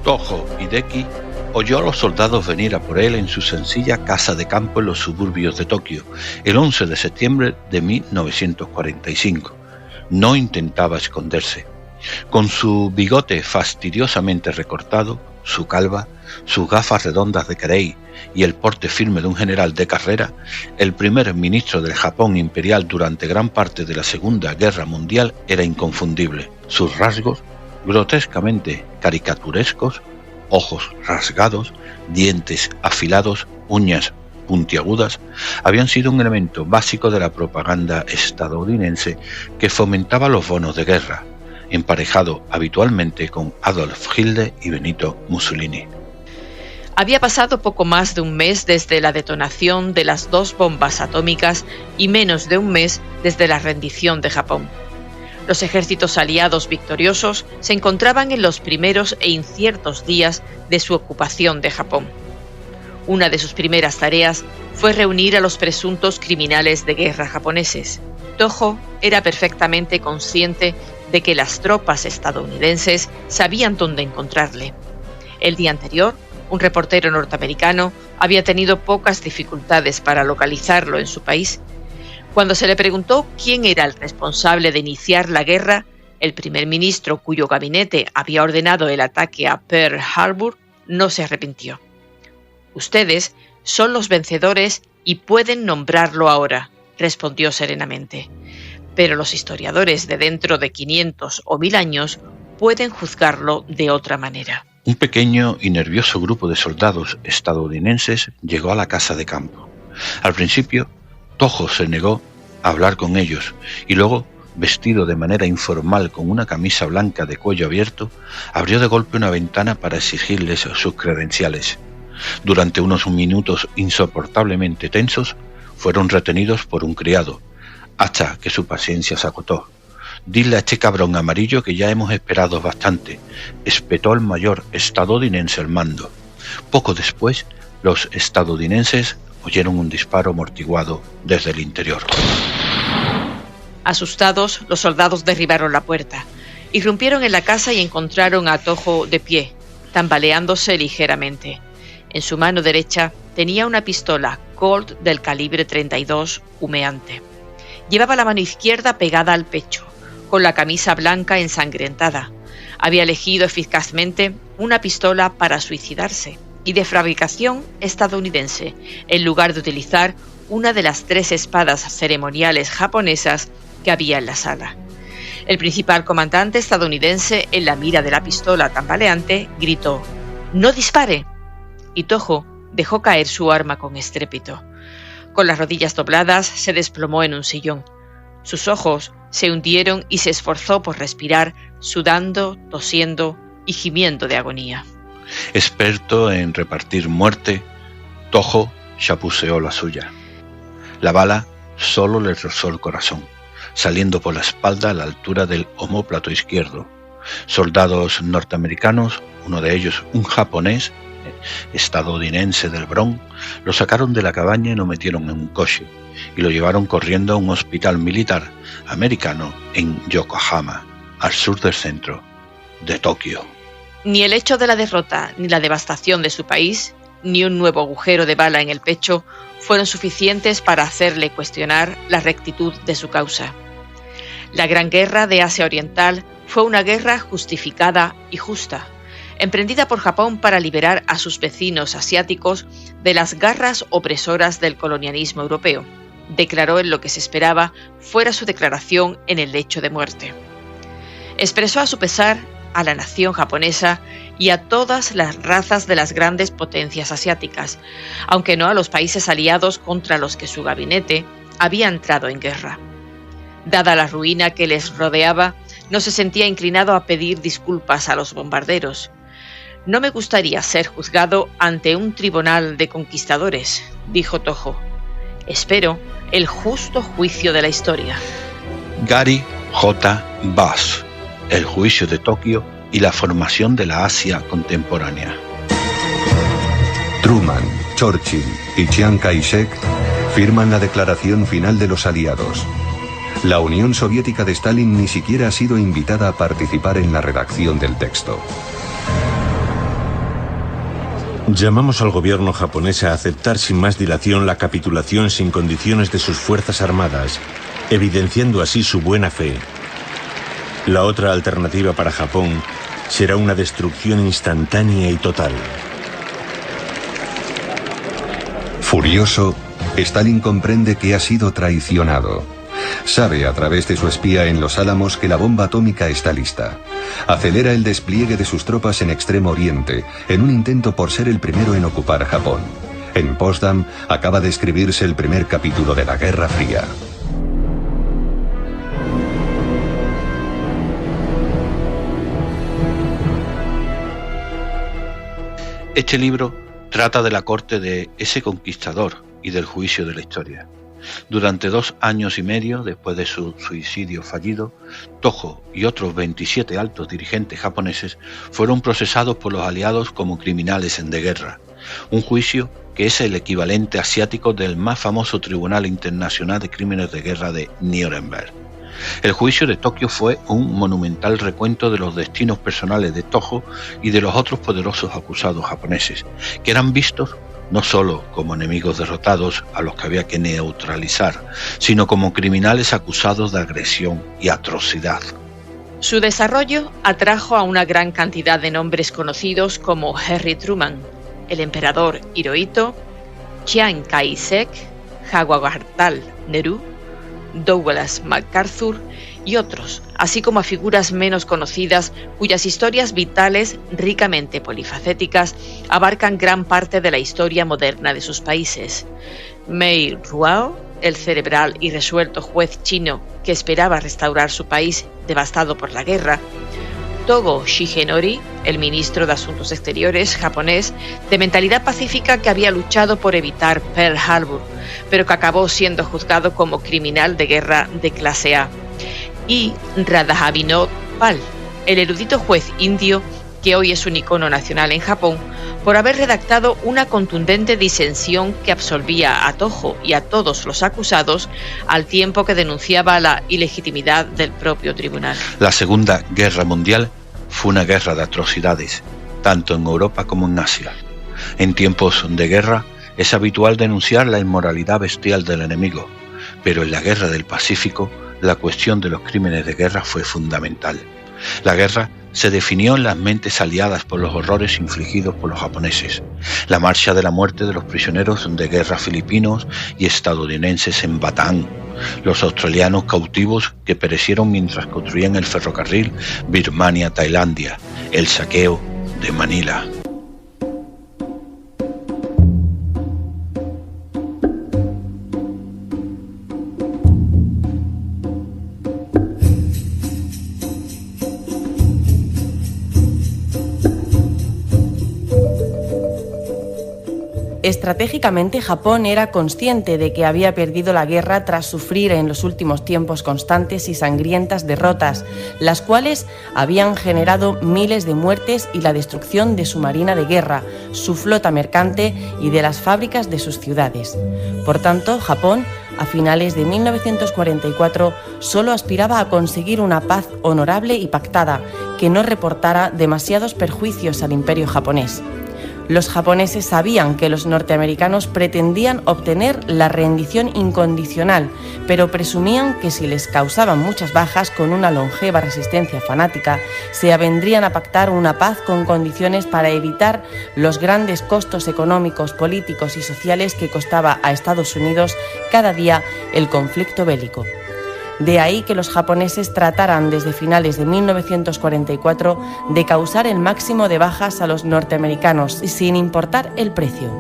Toho Hideki oyó a los soldados venir a por él en su sencilla casa de campo en los suburbios de Tokio el 11 de septiembre de 1945. No intentaba esconderse. Con su bigote fastidiosamente recortado, su calva, sus gafas redondas de carey y el porte firme de un general de carrera, el primer ministro del Japón imperial durante gran parte de la Segunda Guerra Mundial era inconfundible. Sus rasgos, grotescamente caricaturescos, ojos rasgados, dientes afilados, uñas puntiagudas, habían sido un elemento básico de la propaganda estadounidense que fomentaba los bonos de guerra, emparejado habitualmente con Adolf Hitler y Benito Mussolini. Había pasado poco más de un mes desde la detonación de las 2 bombas atómicas y menos de un mes desde la rendición de Japón. Los ejércitos aliados victoriosos se encontraban en los primeros e inciertos días de su ocupación de Japón. Una de sus primeras tareas fue reunir a los presuntos criminales de guerra japoneses. Toho era perfectamente consciente de que las tropas estadounidenses sabían dónde encontrarle. El día anterior, un reportero norteamericano había tenido pocas dificultades para localizarlo en su país. Cuando se le preguntó quién era el responsable de iniciar la guerra, el primer ministro cuyo gabinete había ordenado el ataque a Pearl Harbor no se arrepintió. «Ustedes son los vencedores y pueden nombrarlo ahora», respondió serenamente. pero los historiadores de dentro de 500 o 1000 años pueden juzgarlo de otra manera. Un pequeño y nervioso grupo de soldados estadounidenses llegó a la casa de campo. Al principio, Toho se negó a hablar con ellos y luego, vestido de manera informal con una camisa blanca de cuello abierto, abrió de golpe una ventana para exigirles sus credenciales. Durante unos minutos insoportablemente tensos, fueron retenidos por un criado, hasta que su paciencia se agotó. «Dile a este cabrón amarillo que ya hemos esperado bastante», espetó el mayor estadounidense al mando. Poco después, los estadounidenses oyeron un disparo amortiguado desde el interior. Asustados, los soldados derribaron la puerta, irrumpieron en la casa y encontraron a Toho de pie, tambaleándose ligeramente. En su mano derecha tenía una pistola Colt del calibre 32 humeante. Llevaba la mano izquierda pegada al pecho, con la camisa blanca ensangrentada. Había elegido eficazmente una pistola para suicidarse y de fabricación estadounidense, en lugar de utilizar una de las 3 espadas ceremoniales japonesas que había en la sala. El principal comandante estadounidense, en la mira de la pistola tambaleante, gritó: «¡No dispare!», y Toho dejó caer su arma con estrépito. Con las rodillas dobladas se desplomó en un sillón. Sus ojos se hundieron y se esforzó por respirar, sudando, tosiendo y gimiendo de agonía. Experto en repartir muerte, Toho chapuceó la suya. La bala solo le rozó el corazón, saliendo por la espalda a la altura del omóplato izquierdo. Soldados norteamericanos, uno de ellos un japonés, estadounidense del Bronx, lo sacaron de la cabaña y lo metieron en un coche y lo llevaron corriendo a un hospital militar americano en Yokohama, al sur del centro de Tokio. Ni el hecho de la derrota, ni la devastación de su país, ni un nuevo agujero de bala en el pecho fueron suficientes para hacerle cuestionar la rectitud de su causa. La Gran Guerra de Asia Oriental fue una guerra justificada y justa, emprendida por Japón para liberar a sus vecinos asiáticos de las garras opresoras del colonialismo europeo, declaró en lo que se esperaba fuera su declaración en el lecho de muerte. Expresó a su pesar a la nación japonesa y a todas las razas de las grandes potencias asiáticas, aunque no a los países aliados contra los que su gabinete había entrado en guerra. Dada la ruina que les rodeaba, no se sentía inclinado a pedir disculpas a los bombarderos. «No me gustaría ser juzgado ante un tribunal de conquistadores», dijo Toho. «Espero el justo juicio de la historia». Gary J. Bass, El juicio de Tokio y la formación de la Asia contemporánea. Truman, Churchill y Chiang Kai-shek firman la declaración final de los aliados. La Unión Soviética de Stalin ni siquiera ha sido invitada a participar en la redacción del texto. Llamamos al gobierno japonés a aceptar sin más dilación la capitulación sin condiciones de sus fuerzas armadas, evidenciando así su buena fe. La otra alternativa para Japón será una destrucción instantánea y total. Furioso, Stalin comprende que ha sido traicionado. Sabe a través de su espía en Los Álamos que la bomba atómica está lista. Acelera el despliegue de sus tropas en Extremo Oriente, en un intento por ser el primero en ocupar Japón. En Potsdam acaba de escribirse el primer capítulo de la Guerra Fría. Este libro trata de la corte de ese conquistador y del juicio de la historia. Durante 2 años y medio después de su suicidio fallido, Toho y otros 27 altos dirigentes japoneses fueron procesados por los aliados como criminales de guerra. Un juicio que es el equivalente asiático del más famoso Tribunal Internacional de Crímenes de Guerra de Nuremberg. El juicio de Tokio fue un monumental recuento de los destinos personales de Toho y de los otros poderosos acusados japoneses, que eran vistos no solo como enemigos derrotados a los que había que neutralizar, sino como criminales acusados de agresión y atrocidad. Su desarrollo atrajo a una gran cantidad de nombres conocidos como Harry Truman, el emperador Hirohito, Chiang Kai-shek, Jawaharlal Nehru, Douglas MacArthur y otros, así como a figuras menos conocidas cuyas historias vitales, ricamente polifacéticas, abarcan gran parte de la historia moderna de sus países. Mei Ruao, el cerebral y resuelto juez chino que esperaba restaurar su país devastado por la guerra; Togo Shigenori, el ministro de Asuntos Exteriores japonés de mentalidad pacífica que había luchado por evitar Pearl Harbor, pero que acabó siendo juzgado como criminal de guerra de clase A; y Radhavinod Pal, el erudito juez indio que hoy es un icono nacional en Japón, por haber redactado una contundente disensión que absolvía a Toho y a todos los acusados, al tiempo que denunciaba la ilegitimidad del propio tribunal. La Segunda Guerra Mundial fue una guerra de atrocidades, tanto en Europa como en Asia. En tiempos de guerra es habitual denunciar la inmoralidad bestial del enemigo, pero en la Guerra del Pacífico la cuestión de los crímenes de guerra fue fundamental. La guerra se definió en las mentes aliadas por los horrores infligidos por los japoneses, la marcha de la muerte de los prisioneros de guerra filipinos y estadounidenses en Bataan, los australianos cautivos que perecieron mientras construían el ferrocarril Birmania-Tailandia, el saqueo de Manila. Estratégicamente, Japón era consciente de que había perdido la guerra tras sufrir en los últimos tiempos constantes y sangrientas derrotas, las cuales habían generado miles de muertes y la destrucción de su marina de guerra, su flota mercante y de las fábricas de sus ciudades. Por tanto, Japón, a finales de 1944, solo aspiraba a conseguir una paz honorable y pactada, que no reportara demasiados perjuicios al imperio japonés. Los japoneses sabían que los norteamericanos pretendían obtener la rendición incondicional, pero presumían que si les causaban muchas bajas con una longeva resistencia fanática, se avendrían a pactar una paz con condiciones para evitar los grandes costos económicos, políticos y sociales que costaba a Estados Unidos cada día el conflicto bélico. De ahí que los japoneses trataran desde finales de 1944 de causar el máximo de bajas a los norteamericanos, sin importar el precio.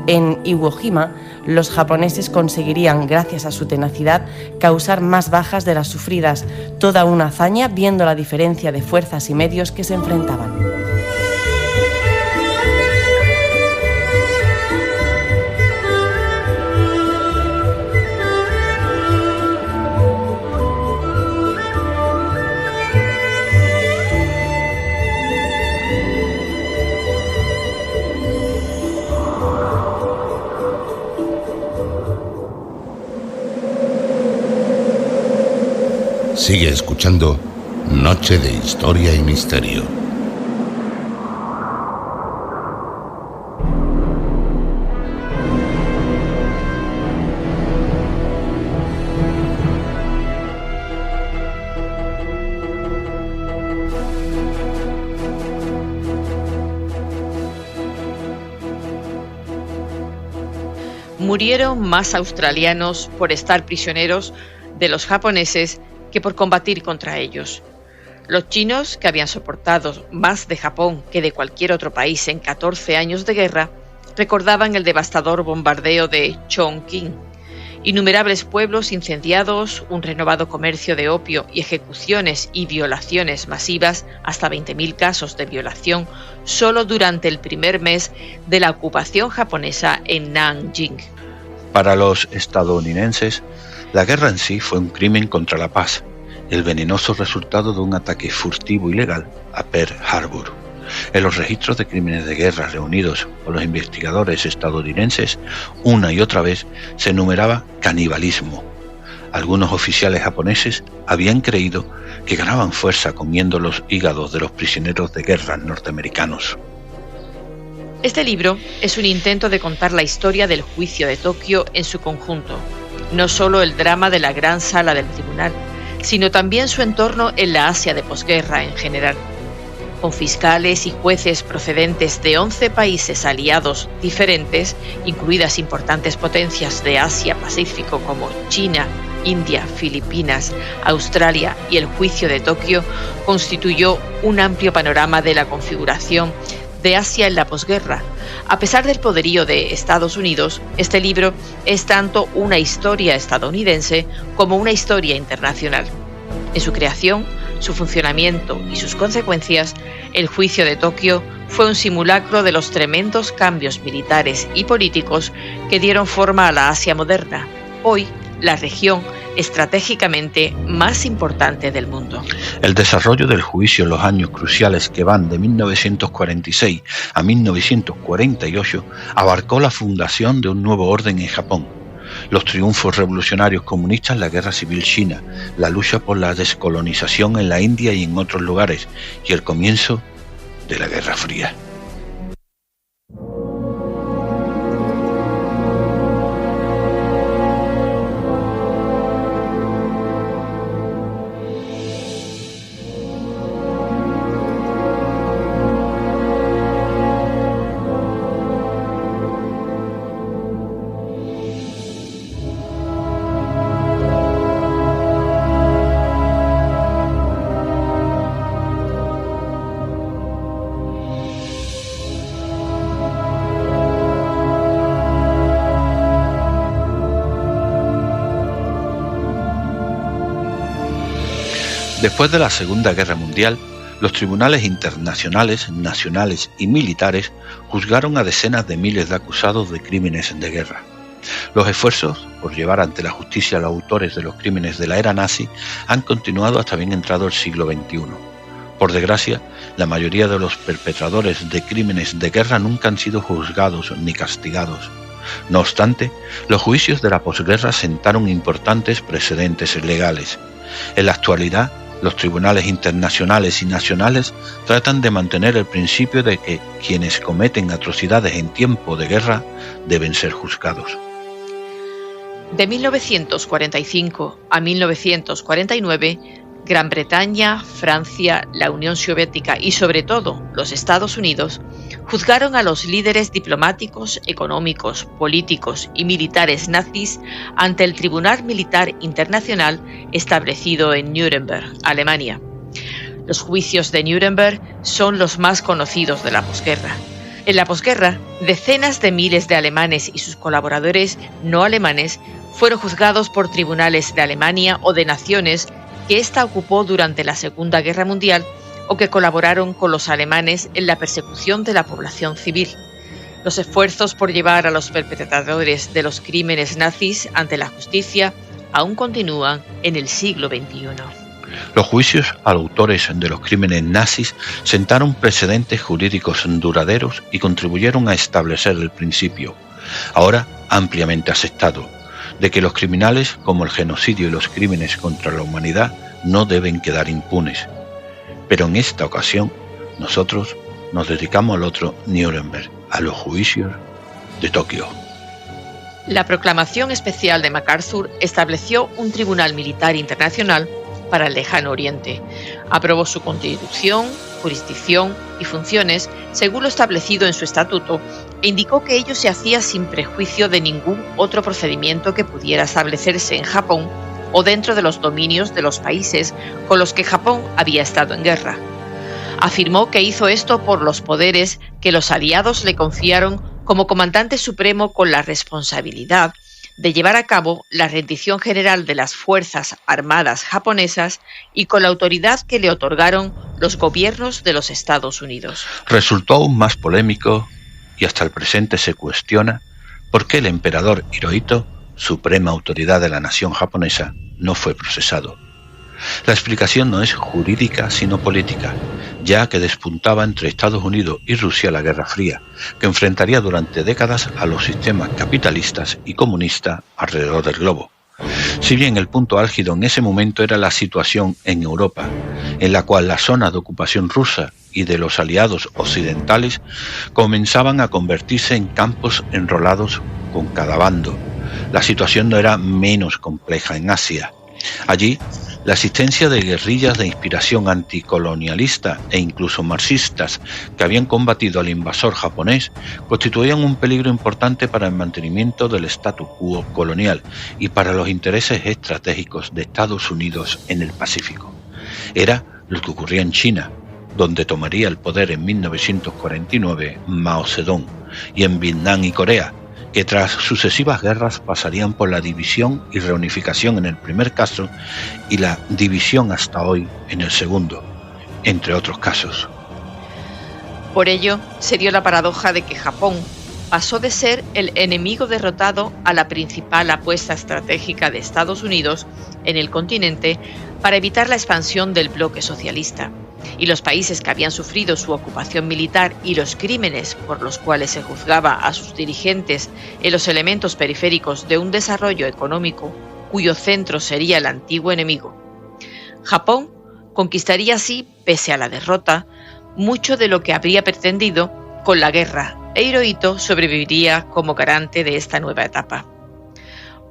En Iwo Jima, los japoneses conseguirían, gracias a su tenacidad, causar más bajas de las sufridas, toda una hazaña viendo la diferencia de fuerzas y medios que se enfrentaban. Sigue escuchando Noche de Historia y Misterio. Murieron más australianos por estar prisioneros de los japoneses que por combatir contra ellos. Los chinos, que habían soportado más de Japón que de cualquier otro país en 14 años de guerra, recordaban el devastador bombardeo de Chongqing. Innumerables pueblos incendiados, un renovado comercio de opio y ejecuciones y violaciones masivas, hasta 20.000 casos de violación, solo durante el primer mes de la ocupación japonesa en Nanjing. Para los estadounidenses, la guerra en sí fue un crimen contra la paz, el venenoso resultado de un ataque furtivo y ilegal a Pearl Harbor. En los registros de crímenes de guerra reunidos por los investigadores estadounidenses, una y otra vez se enumeraba canibalismo. Algunos oficiales japoneses habían creído que ganaban fuerza comiendo los hígados de los prisioneros de guerra norteamericanos. Este libro es un intento de contar la historia del juicio de Tokio en su conjunto, no solo el drama de la gran sala del tribunal, sino también su entorno en la Asia de posguerra en general, con fiscales y jueces procedentes de 11 países aliados diferentes, incluidas importantes potencias de Asia-Pacífico como China, India, Filipinas, Australia y el juicio de Tokio constituyó un amplio panorama de la configuración de Asia en la posguerra. A pesar del poderío de Estados Unidos, este libro es tanto una historia estadounidense como una historia internacional. En su creación, su funcionamiento y sus consecuencias, el juicio de Tokio fue un simulacro de los tremendos cambios militares y políticos que dieron forma a la Asia moderna, hoy la región estratégicamente más importante del mundo. El desarrollo del juicio en los años cruciales que van de 1946 a 1948 abarcó la fundación de un nuevo orden en Japón, los triunfos revolucionarios comunistas en la Guerra Civil China, la lucha por la descolonización en la India y en otros lugares, y el comienzo de la Guerra Fría. Después de la Segunda Guerra Mundial, los tribunales internacionales, nacionales y militares juzgaron a decenas de miles de acusados de crímenes de guerra. Los esfuerzos por llevar ante la justicia a los autores de los crímenes de la era nazi han continuado hasta bien entrado el siglo XXI. Por desgracia, la mayoría de los perpetradores de crímenes de guerra nunca han sido juzgados ni castigados. No obstante, los juicios de la posguerra sentaron importantes precedentes legales. En la actualidad, los tribunales internacionales y nacionales tratan de mantener el principio de que quienes cometen atrocidades en tiempo de guerra deben ser juzgados. De 1945 a 1949, Gran Bretaña, Francia, la Unión Soviética y sobre todo los Estados Unidos juzgaron a los líderes diplomáticos, económicos, políticos y militares nazis ante el Tribunal Militar Internacional establecido en Nuremberg, Alemania. Los juicios de Nuremberg son los más conocidos de la posguerra. En la posguerra, decenas de miles de alemanes y sus colaboradores no alemanes fueron juzgados por tribunales de Alemania o de naciones que ésta ocupó durante la Segunda Guerra Mundial o que colaboraron con los alemanes en la persecución de la población civil. Los esfuerzos por llevar a los perpetradores de los crímenes nazis ante la justicia aún continúan en el siglo XXI. Los juicios a los autores de los crímenes nazis sentaron precedentes jurídicos duraderos y contribuyeron a establecer el principio, ahora ampliamente aceptado, de que los criminales como el genocidio y los crímenes contra la humanidad no deben quedar impunes. Pero en esta ocasión, nosotros nos dedicamos al otro Nuremberg, a los juicios de Tokio. La proclamación especial de MacArthur estableció un tribunal militar internacional para el Lejano Oriente. Aprobó su constitución, jurisdicción y funciones según lo establecido en su estatuto e indicó que ello se hacía sin prejuicio de ningún otro procedimiento que pudiera establecerse en Japón o dentro de los dominios de los países con los que Japón había estado en guerra. Afirmó que hizo esto por los poderes que los aliados le confiaron como comandante supremo con la responsabilidad de llevar a cabo la rendición general de las Fuerzas Armadas japonesas y con la autoridad que le otorgaron los gobiernos de los Estados Unidos. Resultó aún más polémico y hasta el presente se cuestiona por qué el emperador Hirohito, suprema autoridad de la nación japonesa, no fue procesado. La explicación no es jurídica sino política, ya que despuntaba entre Estados Unidos y Rusia la Guerra Fría, que enfrentaría durante décadas a los sistemas capitalistas y comunistas alrededor del globo. Si bien el punto álgido en ese momento era la situación en Europa, en la cual la zona de ocupación rusa y de los aliados occidentales comenzaban a convertirse en campos enrolados con cada bando. La situación no era menos compleja en Asia. Allí, la existencia de guerrillas de inspiración anticolonialista e incluso marxistas que habían combatido al invasor japonés constituían un peligro importante para el mantenimiento del statu quo colonial y para los intereses estratégicos de Estados Unidos en el Pacífico. Era lo que ocurría en China, donde tomaría el poder en 1949 Mao Zedong, y en Vietnam y Corea, que tras sucesivas guerras pasarían por la división y reunificación en el primer caso y la división hasta hoy en el segundo, entre otros casos. Por ello, se dio la paradoja de que Japón pasó de ser el enemigo derrotado a la principal apuesta estratégica de Estados Unidos en el continente para evitar la expansión del bloque socialista. Y los países que habían sufrido su ocupación militar y los crímenes por los cuales se juzgaba a sus dirigentes en los elementos periféricos de un desarrollo económico cuyo centro sería el antiguo enemigo. Japón conquistaría así, pese a la derrota, mucho de lo que habría pretendido con la guerra, e Hirohito sobreviviría como garante de esta nueva etapa.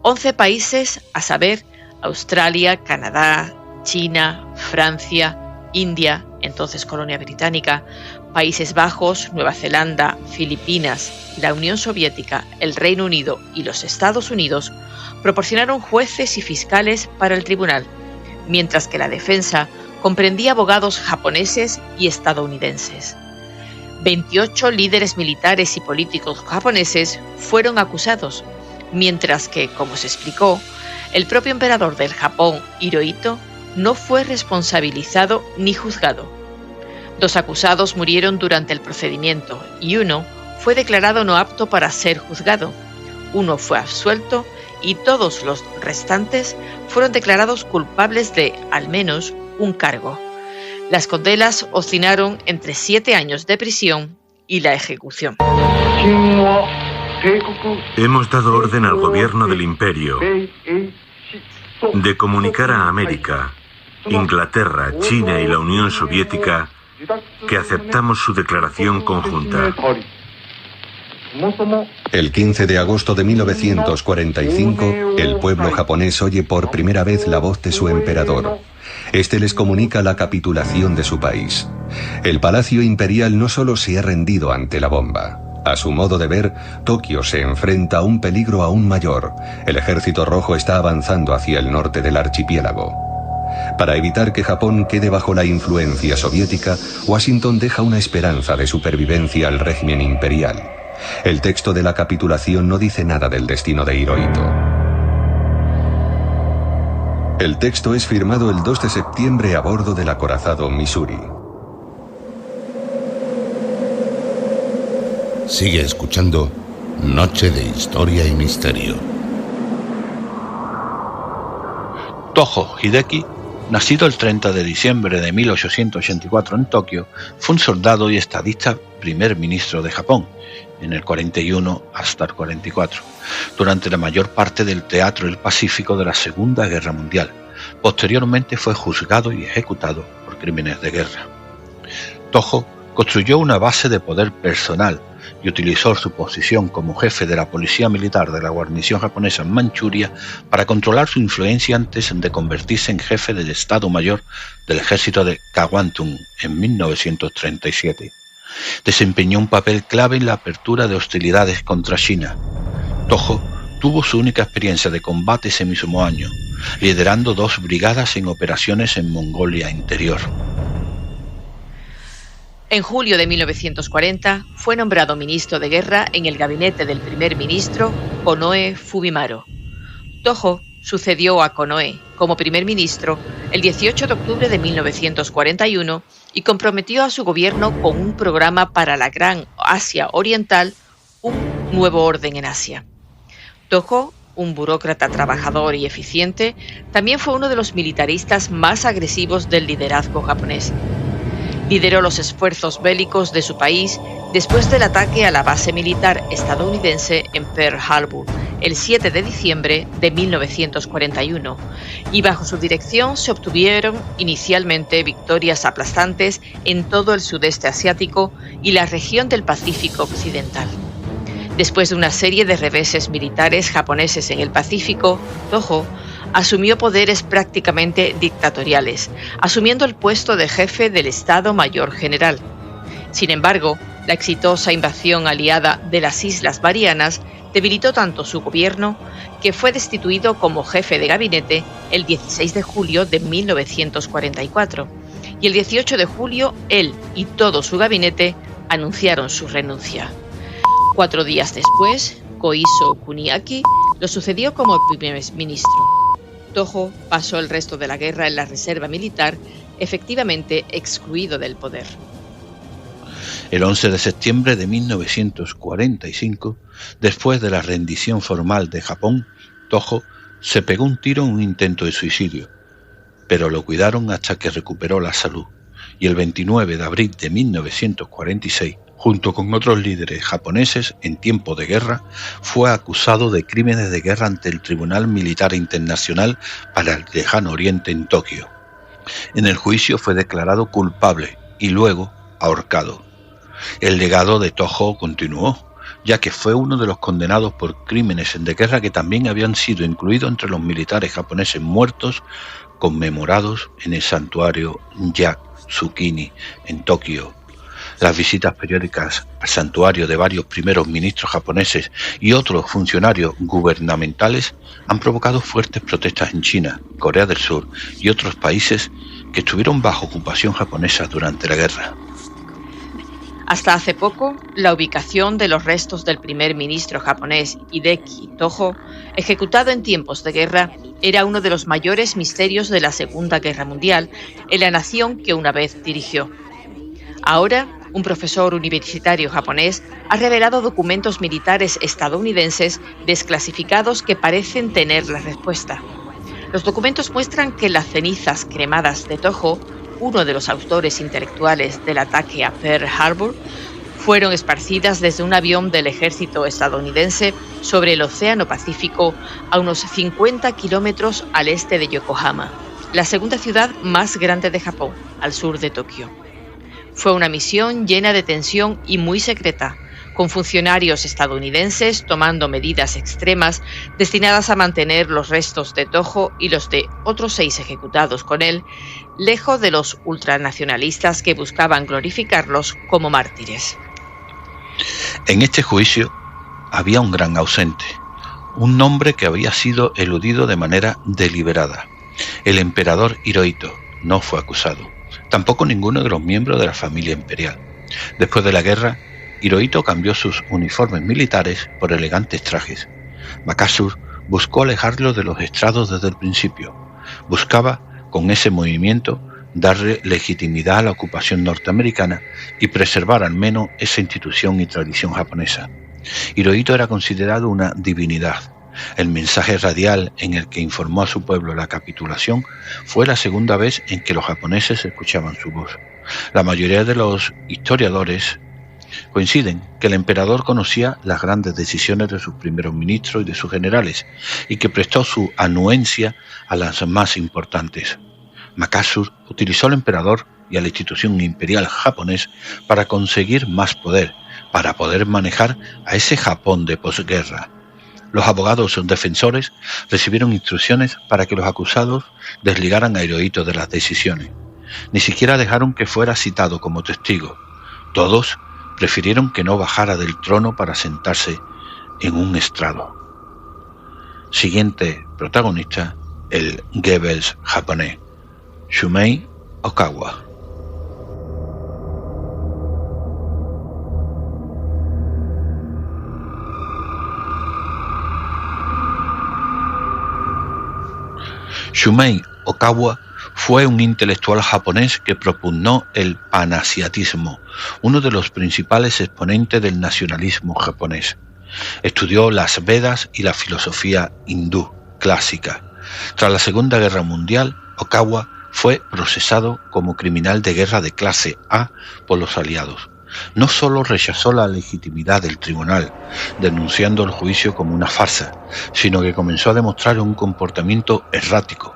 11 países, a saber, Australia, Canadá, China, Francia, India, entonces colonia británica, Países Bajos, Nueva Zelanda, Filipinas, la Unión Soviética, el Reino Unido y los Estados Unidos proporcionaron jueces y fiscales para el tribunal, mientras que la defensa comprendía abogados japoneses y estadounidenses. 28 líderes militares y políticos japoneses fueron acusados, mientras que, como se explicó, el propio emperador del Japón, Hirohito, no fue responsabilizado ni juzgado. 2 acusados murieron durante el procedimiento y 1 fue declarado no apto para ser juzgado. 1 fue absuelto y todos los restantes fueron declarados culpables de, al menos, un cargo. Las condenas oscilaron entre 7 años de prisión y la ejecución. Hemos dado orden al gobierno del imperio de comunicar a América, Inglaterra, China y la Unión Soviética que aceptamos su declaración conjunta. El 15 de agosto de 1945, el pueblo japonés oye por primera vez la voz de su emperador. Este les comunica la capitulación de su país. El Palacio Imperial no solo se ha rendido ante la bomba. A su modo de ver, Tokio se enfrenta a un peligro aún mayor. El ejército rojo está avanzando hacia el norte del archipiélago. Para evitar que Japón quede bajo la influencia soviética, Washington deja una esperanza de supervivencia al régimen imperial. El texto de la capitulación no dice nada del destino de Hirohito. El texto es firmado el 2 de septiembre a bordo del acorazado Missouri. Sigue escuchando Noche de Historia y Misterio. Toho Hideki, nacido el 30 de diciembre de 1884 en Tokio, fue un soldado y estadista primer ministro de Japón, en el 41 hasta el 44, durante la mayor parte del teatro del Pacífico de la Segunda Guerra Mundial. Posteriormente fue juzgado y ejecutado por crímenes de guerra. Toho construyó una base de poder personal y utilizó su posición como jefe de la policía militar de la guarnición japonesa en Manchuria para controlar su influencia antes de convertirse en jefe del Estado Mayor del ejército de Kwantung en 1937. Desempeñó un papel clave en la apertura de hostilidades contra China. Toho tuvo su única experiencia de combate ese mismo año, liderando 2 brigadas en operaciones en Mongolia Interior. En julio de 1940 fue nombrado ministro de guerra en el gabinete del primer ministro Konoe Fumimaro. Toho sucedió a Konoe como primer ministro el 18 de octubre de 1941 y comprometió a su gobierno con un programa para la Gran Asia Oriental, un nuevo orden en Asia. Toho, un burócrata trabajador y eficiente, también fue uno de los militaristas más agresivos del liderazgo japonés. Lideró los esfuerzos bélicos de su país después del ataque a la base militar estadounidense en Pearl Harbor el 7 de diciembre de 1941, y bajo su dirección se obtuvieron inicialmente victorias aplastantes en todo el sudeste asiático y la región del Pacífico Occidental. Después de una serie de reveses militares japoneses en el Pacífico, Toho asumió poderes prácticamente dictatoriales, asumiendo el puesto de jefe del Estado Mayor General. Sin embargo, la exitosa invasión aliada de las Islas Marianas debilitó tanto su gobierno que fue destituido como jefe de gabinete el 16 de julio de 1944 y el 18 de julio él y todo su gabinete anunciaron su renuncia. 4 días después, Koiso Kuniaki lo sucedió como primer ministro. Tojo pasó el resto de la guerra en la reserva militar, efectivamente excluido del poder. El 11 de septiembre de 1945, después de la rendición formal de Japón, Tojo se pegó un tiro en un intento de suicidio, pero lo cuidaron hasta que recuperó la salud, y el 29 de abril de 1946, junto con otros líderes japoneses en tiempo de guerra, fue acusado de crímenes de guerra ante el Tribunal Militar Internacional para el Lejano Oriente en Tokio. En el juicio fue declarado culpable y luego ahorcado. El legado de Tojo continuó, ya que fue uno de los condenados por crímenes de guerra que también habían sido incluidos entre los militares japoneses muertos conmemorados en el santuario Yasukuni en Tokio. Las visitas periódicas al santuario de varios primeros ministros japoneses y otros funcionarios gubernamentales han provocado fuertes protestas en China, Corea del Sur y otros países que estuvieron bajo ocupación japonesa durante la guerra. Hasta hace poco, la ubicación de los restos del primer ministro japonés Hideki Tojo, ejecutado en tiempos de guerra, era uno de los mayores misterios de la Segunda Guerra Mundial en la nación que una vez dirigió. Ahora, un profesor universitario japonés ha revelado documentos militares estadounidenses desclasificados que parecen tener la respuesta. Los documentos muestran que las cenizas cremadas de Tojo, uno de los autores intelectuales del ataque a Pearl Harbor, fueron esparcidas desde un avión del ejército estadounidense sobre el Océano Pacífico a unos 50 kilómetros al este de Yokohama, la segunda ciudad más grande de Japón, al sur de Tokio. Fue una misión llena de tensión y muy secreta, con funcionarios estadounidenses tomando medidas extremas destinadas a mantener los restos de Tojo y los de otros 6 ejecutados con él, lejos de los ultranacionalistas que buscaban glorificarlos como mártires. En este juicio había un gran ausente, un nombre que había sido eludido de manera deliberada. El emperador Hirohito no fue acusado, tampoco ninguno de los miembros de la familia imperial. Después de la guerra, Hirohito cambió sus uniformes militares por elegantes trajes. Makassur buscó alejarlo de los estrados desde el principio. Buscaba, con ese movimiento, darle legitimidad a la ocupación norteamericana y preservar al menos esa institución y tradición japonesa. Hirohito era considerado una divinidad. El mensaje radial en el que informó a su pueblo la capitulación fue la segunda vez en que los japoneses escuchaban su voz. La mayoría de los historiadores coinciden que el emperador conocía las grandes decisiones de sus primeros ministros y de sus generales y que prestó su anuencia a las más importantes. Makassur utilizó al emperador y a la institución imperial japonés para conseguir más poder, para poder manejar a ese Japón de posguerra. Los abogados defensores recibieron instrucciones para que los acusados desligaran a Hirohito de las decisiones. Ni siquiera dejaron que fuera citado como testigo. Todos prefirieron que no bajara del trono para sentarse en un estrado. Siguiente protagonista, el Goebbels japonés, Shumei Okawa. Shumei Okawa fue un intelectual japonés que propugnó el panasiatismo, uno de los principales exponentes del nacionalismo japonés. Estudió las Vedas y la filosofía hindú clásica. Tras la Segunda Guerra Mundial, Okawa fue procesado como criminal de guerra de clase A por los aliados. No solo rechazó la legitimidad del tribunal, denunciando el juicio como una farsa, sino que comenzó a demostrar un comportamiento errático.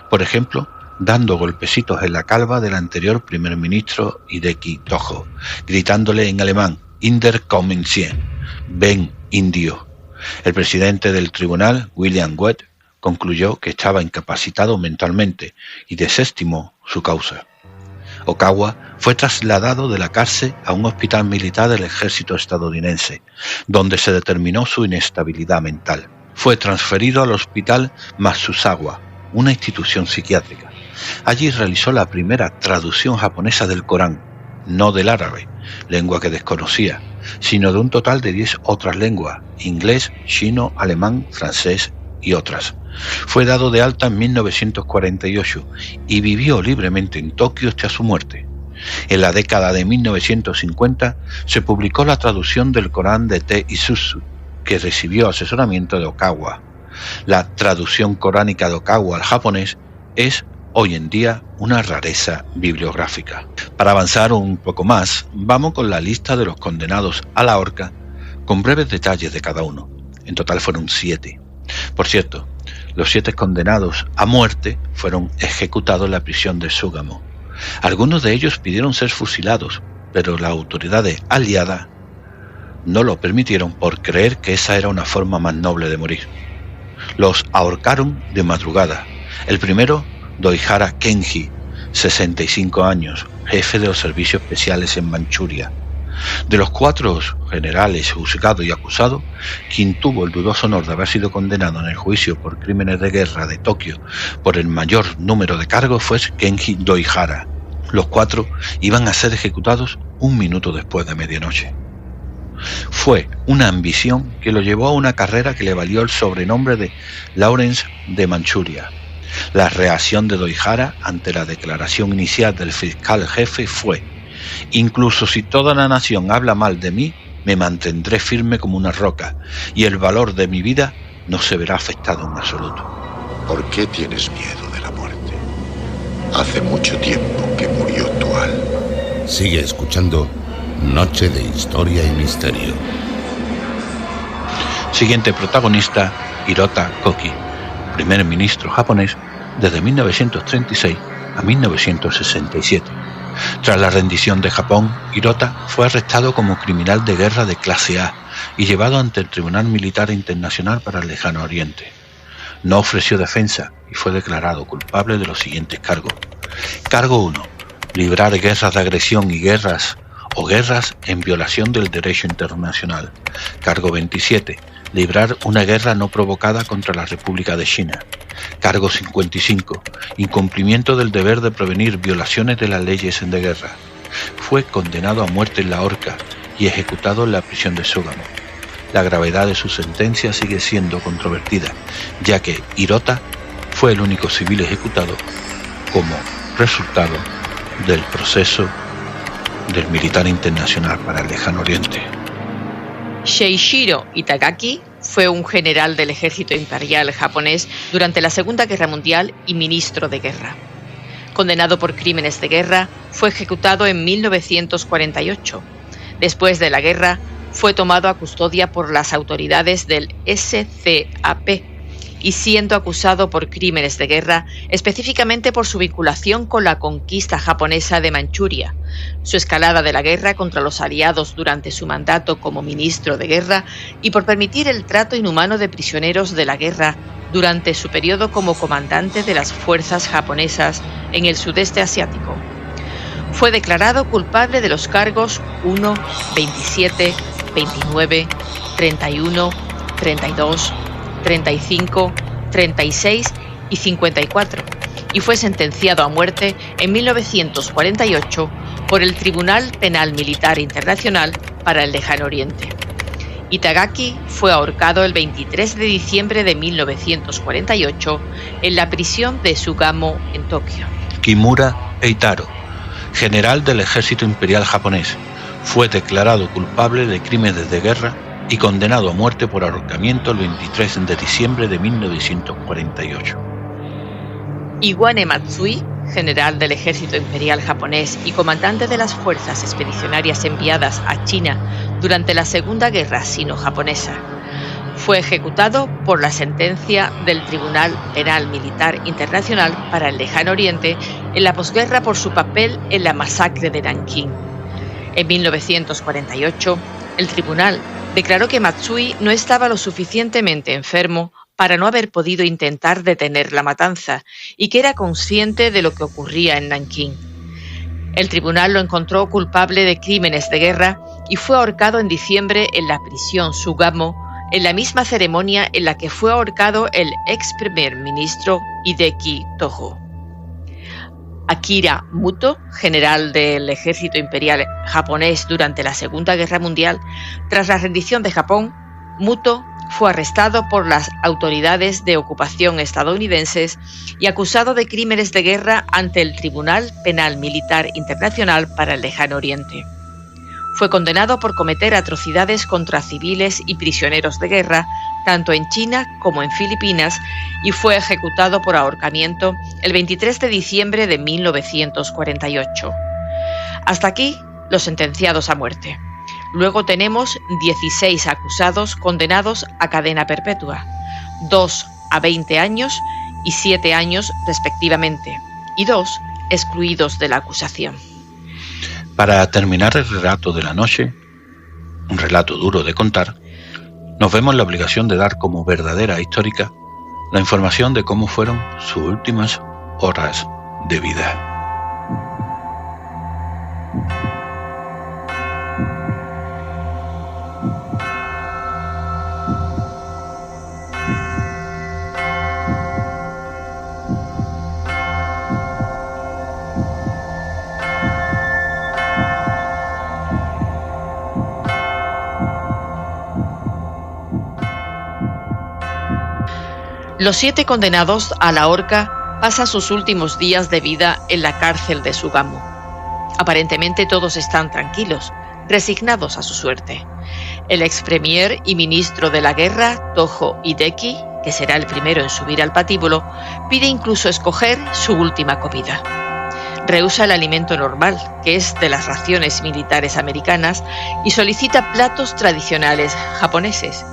Por ejemplo, dando golpecitos en la calva del anterior primer ministro Hideki Tojo, gritándole en alemán, "Inder kommen Sie", ven indio. El presidente del tribunal, William Webb, concluyó que estaba incapacitado mentalmente y desestimó su causa. Okawa fue trasladado de la cárcel a un hospital militar del ejército estadounidense, donde se determinó su inestabilidad mental. Fue transferido al hospital Matsuzawa, una institución psiquiátrica. Allí realizó la primera traducción japonesa del Corán, no del árabe, lengua que desconocía, sino de un total de 10 otras lenguas: inglés, chino, alemán, francés y otras. Fue dado de alta en 1948 y vivió libremente en Tokio hasta su muerte. En la década de 1950 se publicó la traducción del Corán de Te Isuzu, que recibió asesoramiento de Okawa. La traducción coránica de Okawa al japonés es hoy en día una rareza bibliográfica. Para avanzar un poco más, vamos con la lista de los condenados a la horca, con breves detalles de cada uno. En total fueron 7. Por cierto, los 7 condenados a muerte fueron ejecutados en la prisión de Sugamo. Algunos de ellos pidieron ser fusilados, pero las autoridades aliadas no lo permitieron por creer que esa era una forma más noble de morir. Los ahorcaron de madrugada. El primero, Doihara Kenji, 65 años, jefe de los servicios especiales en Manchuria. De los 4 generales juzgados y acusados, quien tuvo el dudoso honor de haber sido condenado en el juicio por crímenes de guerra de Tokio por el mayor número de cargos fue Kenji Doihara. Los 4 iban a ser ejecutados 1 minuto después de medianoche. Fue una ambición que lo llevó a una carrera que le valió el sobrenombre de Lawrence de Manchuria. La reacción de Doihara ante la declaración inicial del fiscal jefe fue: incluso si toda la nación habla mal de mí, me mantendré firme como una roca, y el valor de mi vida no se verá afectado en absoluto. ¿Por qué tienes miedo de la muerte? Hace mucho tiempo que murió Tual. Sigue escuchando Noche de Historia y Misterio. Siguiente protagonista, Hirota Koki, primer ministro japonés desde 1936 a 1967. Tras la rendición de Japón, Hirota fue arrestado como criminal de guerra de clase A y llevado ante el Tribunal Militar Internacional para el Lejano Oriente. No ofreció defensa y fue declarado culpable de los siguientes cargos. Cargo 1. Librar guerras de agresión y guerras en violación del derecho internacional. Cargo 27. Librar una guerra no provocada contra la República de China. Cargo 55. Incumplimiento del deber de prevenir violaciones de las leyes de guerra. Fue condenado a muerte en la horca y ejecutado en la prisión de Sugamo. La gravedad de su sentencia sigue siendo controvertida, ya que Hirota fue el único civil ejecutado como resultado del proceso del Militar Internacional para el Lejano Oriente. Seishiro Itagaki fue un general del ejército imperial japonés durante la Segunda Guerra Mundial y ministro de guerra. Condenado por crímenes de guerra, fue ejecutado en 1948. Después de la guerra, fue tomado a custodia por las autoridades del SCAP y siendo acusado por crímenes de guerra, específicamente por su vinculación con la conquista japonesa de Manchuria, su escalada de la guerra contra los aliados durante su mandato como ministro de guerra y por permitir el trato inhumano de prisioneros de la guerra durante su periodo como comandante de las fuerzas japonesas en el sudeste asiático. Fue declarado culpable de los cargos 1, 27, 29, 31, 32, 35, 36 y 54, y fue sentenciado a muerte en 1948 por el Tribunal Penal Militar Internacional para el Lejano Oriente. Itagaki fue ahorcado el 23 de diciembre de 1948 en la prisión de Sugamo en Tokio. Kimura Eitaro, general del ejército imperial japonés, fue declarado culpable de crímenes de guerra y condenado a muerte por ahorcamiento el 23 de diciembre de 1948. Iwane Matsui, general del ejército imperial japonés y comandante de las fuerzas expedicionarias enviadas a China durante la Segunda Guerra Sino-Japonesa, fue ejecutado por la sentencia del Tribunal Penal Militar Internacional para el Lejano Oriente en la posguerra por su papel en la masacre de Nankín. En 1948, el tribunal declaró que Matsui no estaba lo suficientemente enfermo para no haber podido intentar detener la matanza y que era consciente de lo que ocurría en Nankín. El tribunal lo encontró culpable de crímenes de guerra y fue ahorcado en diciembre en la prisión Sugamo, en la misma ceremonia en la que fue ahorcado el ex primer ministro Hideki Tojo. Akira Muto, general del ejército imperial japonés durante la Segunda Guerra Mundial, tras la rendición de Japón, Muto fue arrestado por las autoridades de ocupación estadounidenses y acusado de crímenes de guerra ante el Tribunal Penal Militar Internacional para el Lejano Oriente. Fue condenado por cometer atrocidades contra civiles y prisioneros de guerra, tanto en China como en Filipinas, y fue ejecutado por ahorcamiento el 23 de diciembre de 1948. Hasta aquí los sentenciados a muerte. Luego tenemos 16 acusados condenados a cadena perpetua, 2 a 20 años y 7 años respectivamente, y 2 excluidos de la acusación. Para terminar el relato de la noche, un relato duro de contar, nos vemos la obligación de dar como verdadera histórica la información de cómo fueron sus últimas horas de vida. Los 7 condenados a la horca pasan sus últimos días de vida en la cárcel de Sugamo. Aparentemente todos están tranquilos, resignados a su suerte. El ex premier y ministro de la guerra, Tojo Hideki, que será el primero en subir al patíbulo, pide incluso escoger su última comida. Rehúsa el alimento normal, que es de las raciones militares americanas, y solicita platos tradicionales japoneses.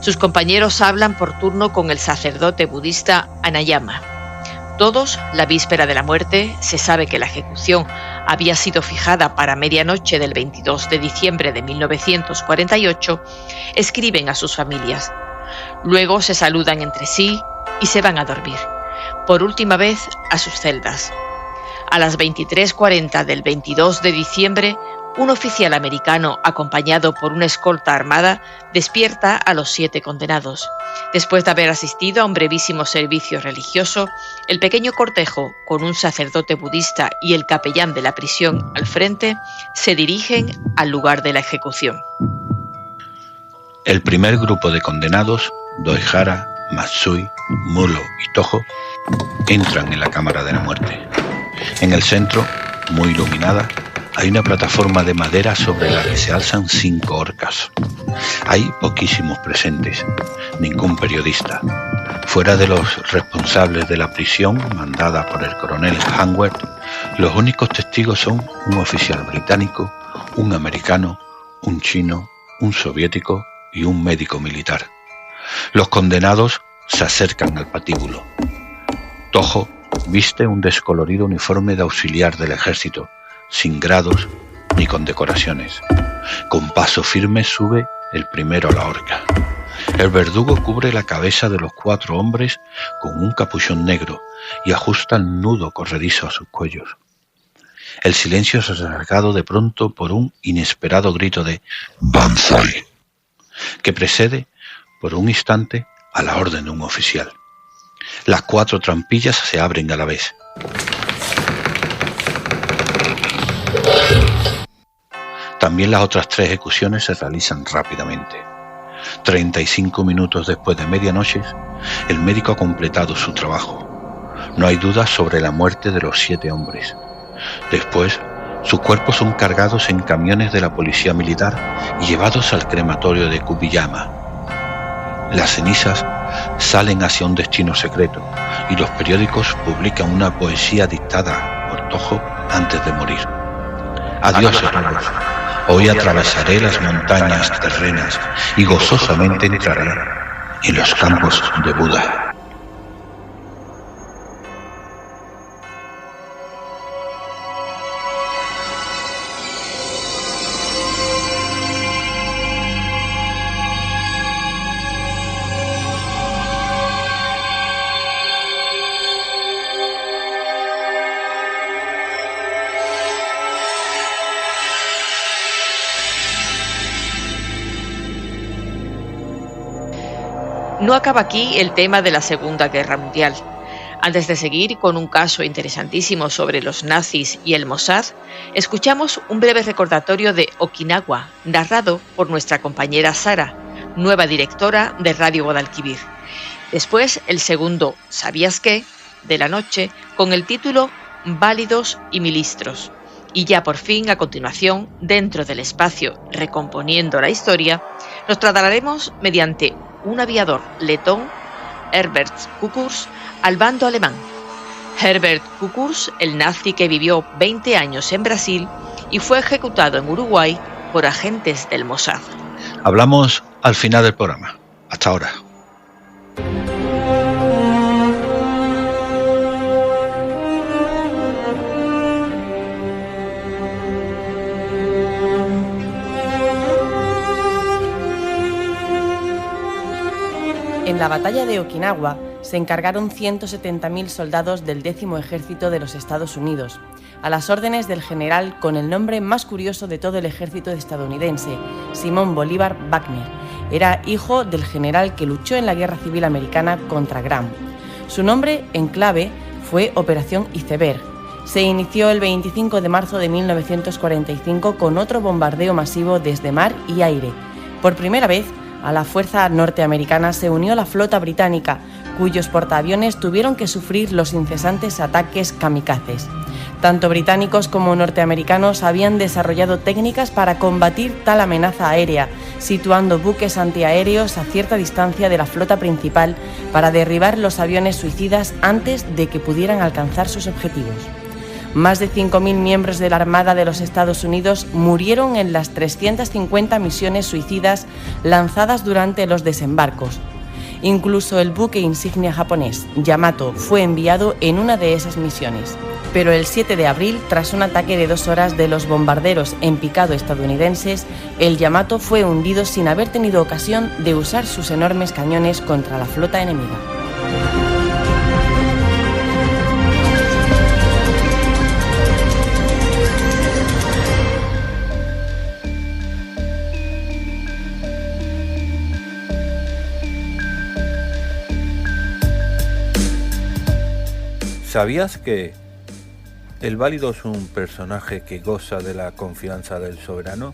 Sus compañeros hablan por turno con el sacerdote budista Anayama. Todos, la víspera de la muerte, se sabe que la ejecución había sido fijada para medianoche del 22 de diciembre de 1948, escriben a sus familias. Luego se saludan entre sí y se van a dormir, por última vez a sus celdas. A las 23:40 del 22 de diciembre, un oficial americano, acompañado por una escolta armada, despierta a los 7 condenados. Después de haber asistido a un brevísimo servicio religioso, el pequeño cortejo, con un sacerdote budista y el capellán de la prisión al frente, se dirigen al lugar de la ejecución. El primer grupo de condenados, Doihara, Matsui, Mulo y Tojo, entran en la cámara de la muerte. En el centro, muy iluminada, hay una plataforma de madera sobre la que se alzan 5 horcas. Hay poquísimos presentes, ningún periodista. Fuera de los responsables de la prisión mandada por el coronel Hanworth, los únicos testigos son un oficial británico, un americano, un chino, un soviético y un médico militar. Los condenados se acercan al patíbulo. Tojo viste un descolorido uniforme de auxiliar del ejército, sin grados ni condecoraciones. Con paso firme sube el primero a la horca. El verdugo cubre la cabeza de los 4 hombres con un capuchón negro y ajusta el nudo corredizo a sus cuellos. El silencio es alargado de pronto por un inesperado grito de «Banzai», que precede por un instante a la orden de un oficial. Las 4 trampillas se abren a la vez. También las otras 3 ejecuciones se realizan rápidamente. 35 minutos después de medianoche, el médico ha completado su trabajo. No hay dudas sobre la muerte de los 7 hombres. Después, sus cuerpos son cargados en camiones de la policía militar y llevados al crematorio de Kubiyama. Las cenizas salen hacia un destino secreto y los periódicos publican una poesía dictada por Tojo antes de morir. Adiós, hermanos. Hoy atravesaré las montañas terrenas y gozosamente entraré en los campos de Buda. No acaba aquí el tema de la Segunda Guerra Mundial. Antes de seguir con un caso interesantísimo sobre los nazis y el Mossad, escuchamos un breve recordatorio de Okinawa, narrado por nuestra compañera Sara, nueva directora de Radio Guadalquivir. Después, el segundo ¿Sabías qué?, de la noche, con el título Válidos y Milistros. Y ya por fin, a continuación, dentro del espacio Recomponiendo la Historia, nos trasladaremos mediante un aviador letón, Herbert Kukurs, al bando alemán. Herbert Kukurs, el nazi que vivió 20 años en Brasil y fue ejecutado en Uruguay por agentes del Mossad. Hablamos al final del programa. Hasta ahora. En la batalla de Okinawa se encargaron 170.000 soldados del 10º Ejército de los Estados Unidos, a las órdenes del general con el nombre más curioso de todo el ejército estadounidense, Simón Bolívar Wagner. Era hijo del general que luchó en la Guerra Civil Americana contra Grant. Su nombre en clave fue Operación Iceberg. Se inició el 25 de marzo de 1945 con otro bombardeo masivo desde mar y aire. Por primera vez, a la fuerza norteamericana se unió la flota británica, cuyos portaaviones tuvieron que sufrir los incesantes ataques kamikazes. Tanto británicos como norteamericanos habían desarrollado técnicas para combatir tal amenaza aérea, situando buques antiaéreos a cierta distancia de la flota principal para derribar los aviones suicidas antes de que pudieran alcanzar sus objetivos. Más de 5.000 miembros de la Armada de los Estados Unidos murieron en las 350 misiones suicidas lanzadas durante los desembarcos. Incluso el buque insignia japonés, Yamato, fue enviado en una de esas misiones. Pero el 7 de abril, tras un ataque de 2 horas de los bombarderos en picado estadounidenses, el Yamato fue hundido sin haber tenido ocasión de usar sus enormes cañones contra la flota enemiga. ¿Sabías que el válido es un personaje que goza de la confianza del soberano,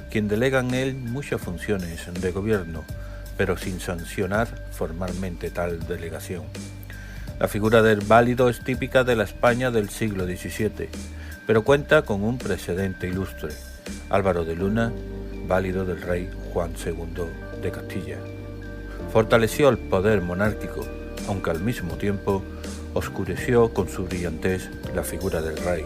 quien delega en él muchas funciones de gobierno, pero sin sancionar formalmente tal delegación? La figura del válido es típica de la España del siglo XVII, pero cuenta con un precedente ilustre: Álvaro de Luna, válido del rey Juan II de Castilla. Fortaleció el poder monárquico, aunque al mismo tiempo oscureció con su brillantez la figura del rey.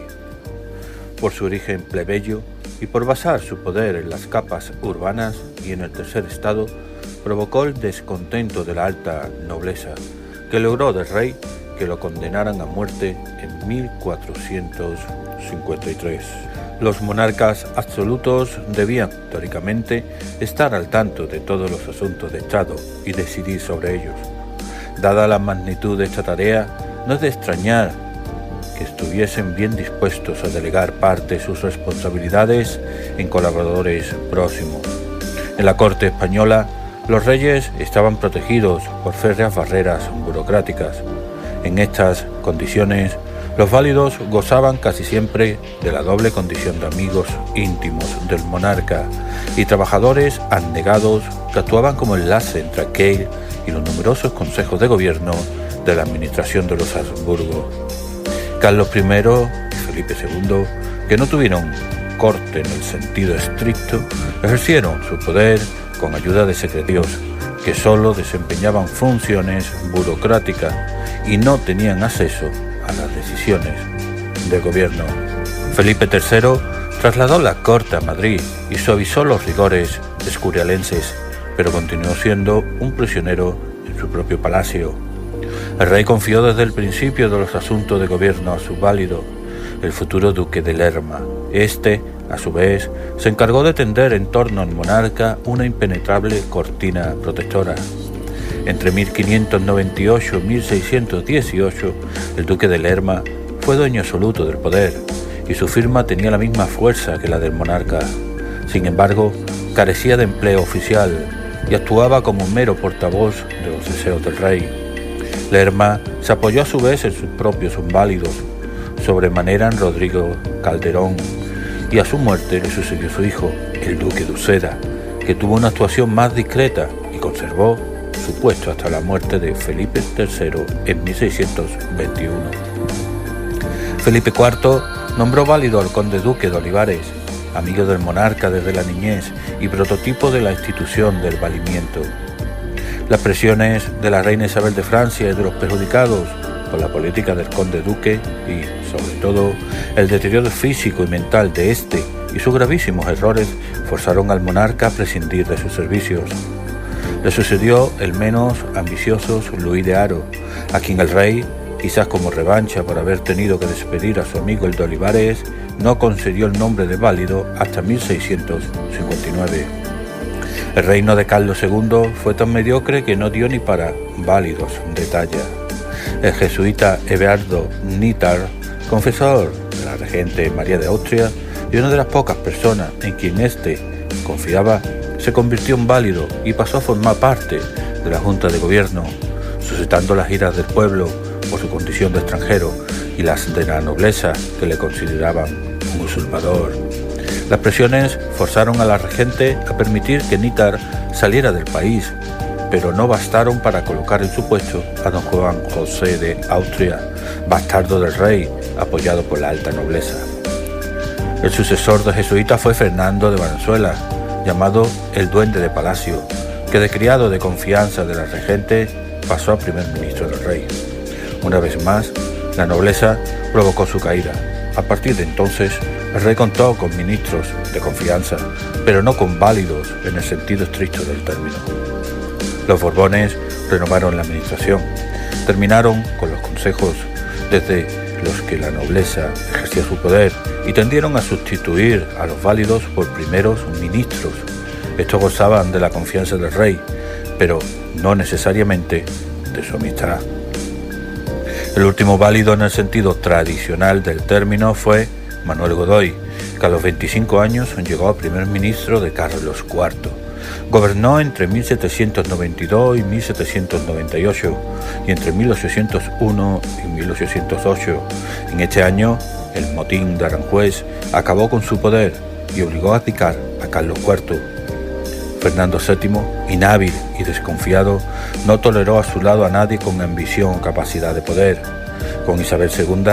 Por su origen plebeyo y por basar su poder en las capas urbanas y en el tercer estado, provocó el descontento de la alta nobleza, que logró del rey que lo condenaran a muerte en 1453. Los monarcas absolutos debían, teóricamente, estar al tanto de todos los asuntos de Estado y decidir sobre ellos. Dada la magnitud de esta tarea, no es de extrañar que estuviesen bien dispuestos a delegar parte de sus responsabilidades en colaboradores próximos. En la corte española, los reyes estaban protegidos por férreas barreras burocráticas. En estas condiciones, los válidos gozaban casi siempre de la doble condición de amigos íntimos del monarca y trabajadores abnegados que actuaban como enlace entre aquel y los numerosos consejos de gobierno de la administración de los Habsburgo. Carlos I y Felipe II, que no tuvieron corte en el sentido estricto, ejercieron su poder con ayuda de secretarios que solo desempeñaban funciones burocráticas y no tenían acceso a las decisiones de gobierno. Felipe III trasladó la corte a Madrid y suavizó los rigores escurialenses, pero continuó siendo un prisionero en su propio palacio. El rey confió desde el principio de los asuntos de gobierno a su válido, el futuro duque de Lerma. Este, a su vez, se encargó de tender en torno al monarca una impenetrable cortina protectora. Entre 1598 y 1618, el duque de Lerma fue dueño absoluto del poder, y su firma tenía la misma fuerza que la del monarca. Sin embargo, carecía de empleo oficial, y actuaba como un mero portavoz de los deseos del rey. Lerma se apoyó a su vez en sus propios inválidos, sobremanera en Rodrigo Calderón, y a su muerte le sucedió su hijo, el duque de Uceda, que tuvo una actuación más discreta y conservó su puesto hasta la muerte de Felipe III en 1621. Felipe IV nombró válido al conde duque de Olivares, amigo del monarca desde la niñez y prototipo de la institución del valimiento. Las presiones de la reina Isabel de Francia y de los perjudicados por la política del conde duque y, sobre todo, el deterioro físico y mental de este y sus gravísimos errores forzaron al monarca a prescindir de sus servicios. Le sucedió el menos ambicioso Luis de Haro, a quien el rey, quizás como revancha por haber tenido que despedir a su amigo el de Olivares, no concedió el nombre de válido hasta 1659. El reino de Carlos II fue tan mediocre que no dio ni para válidos de talla. El jesuita Eberardo Nittar, confesor de la regente María de Austria y una de las pocas personas en quien éste confiaba, se convirtió en válido y pasó a formar parte de la Junta de Gobierno, suscitando las iras del pueblo por su condición de extranjero y las de la nobleza que le consideraban un usurpador. Las presiones forzaron a la regente a permitir que Nittar saliera del país, pero no bastaron para colocar en su puesto a don Juan José de Austria, bastardo del rey, apoyado por la alta nobleza. El sucesor de jesuita fue Fernando de Valenzuela, llamado el Duende de Palacio, que de criado de confianza de la regente pasó a primer ministro del rey. Una vez más, la nobleza provocó su caída. A partir de entonces, el rey contó con ministros de confianza, pero no con válidos en el sentido estricto del término. Los Borbones renovaron la administración, terminaron con los consejos desde los que la nobleza ejercía su poder y tendieron a sustituir a los válidos por primeros ministros. Estos gozaban de la confianza del rey, pero no necesariamente de su amistad. El último válido en el sentido tradicional del término fue Manuel Godoy, que a los 25 años llegó a primer ministro de Carlos IV. Gobernó entre 1792 y 1798 y entre 1801 y 1808. En este año, el motín de Aranjuez acabó con su poder y obligó a abdicar a Carlos IV. Fernando VII, inhábil y desconfiado, no toleró a su lado a nadie con ambición o capacidad de poder. Con Isabel II,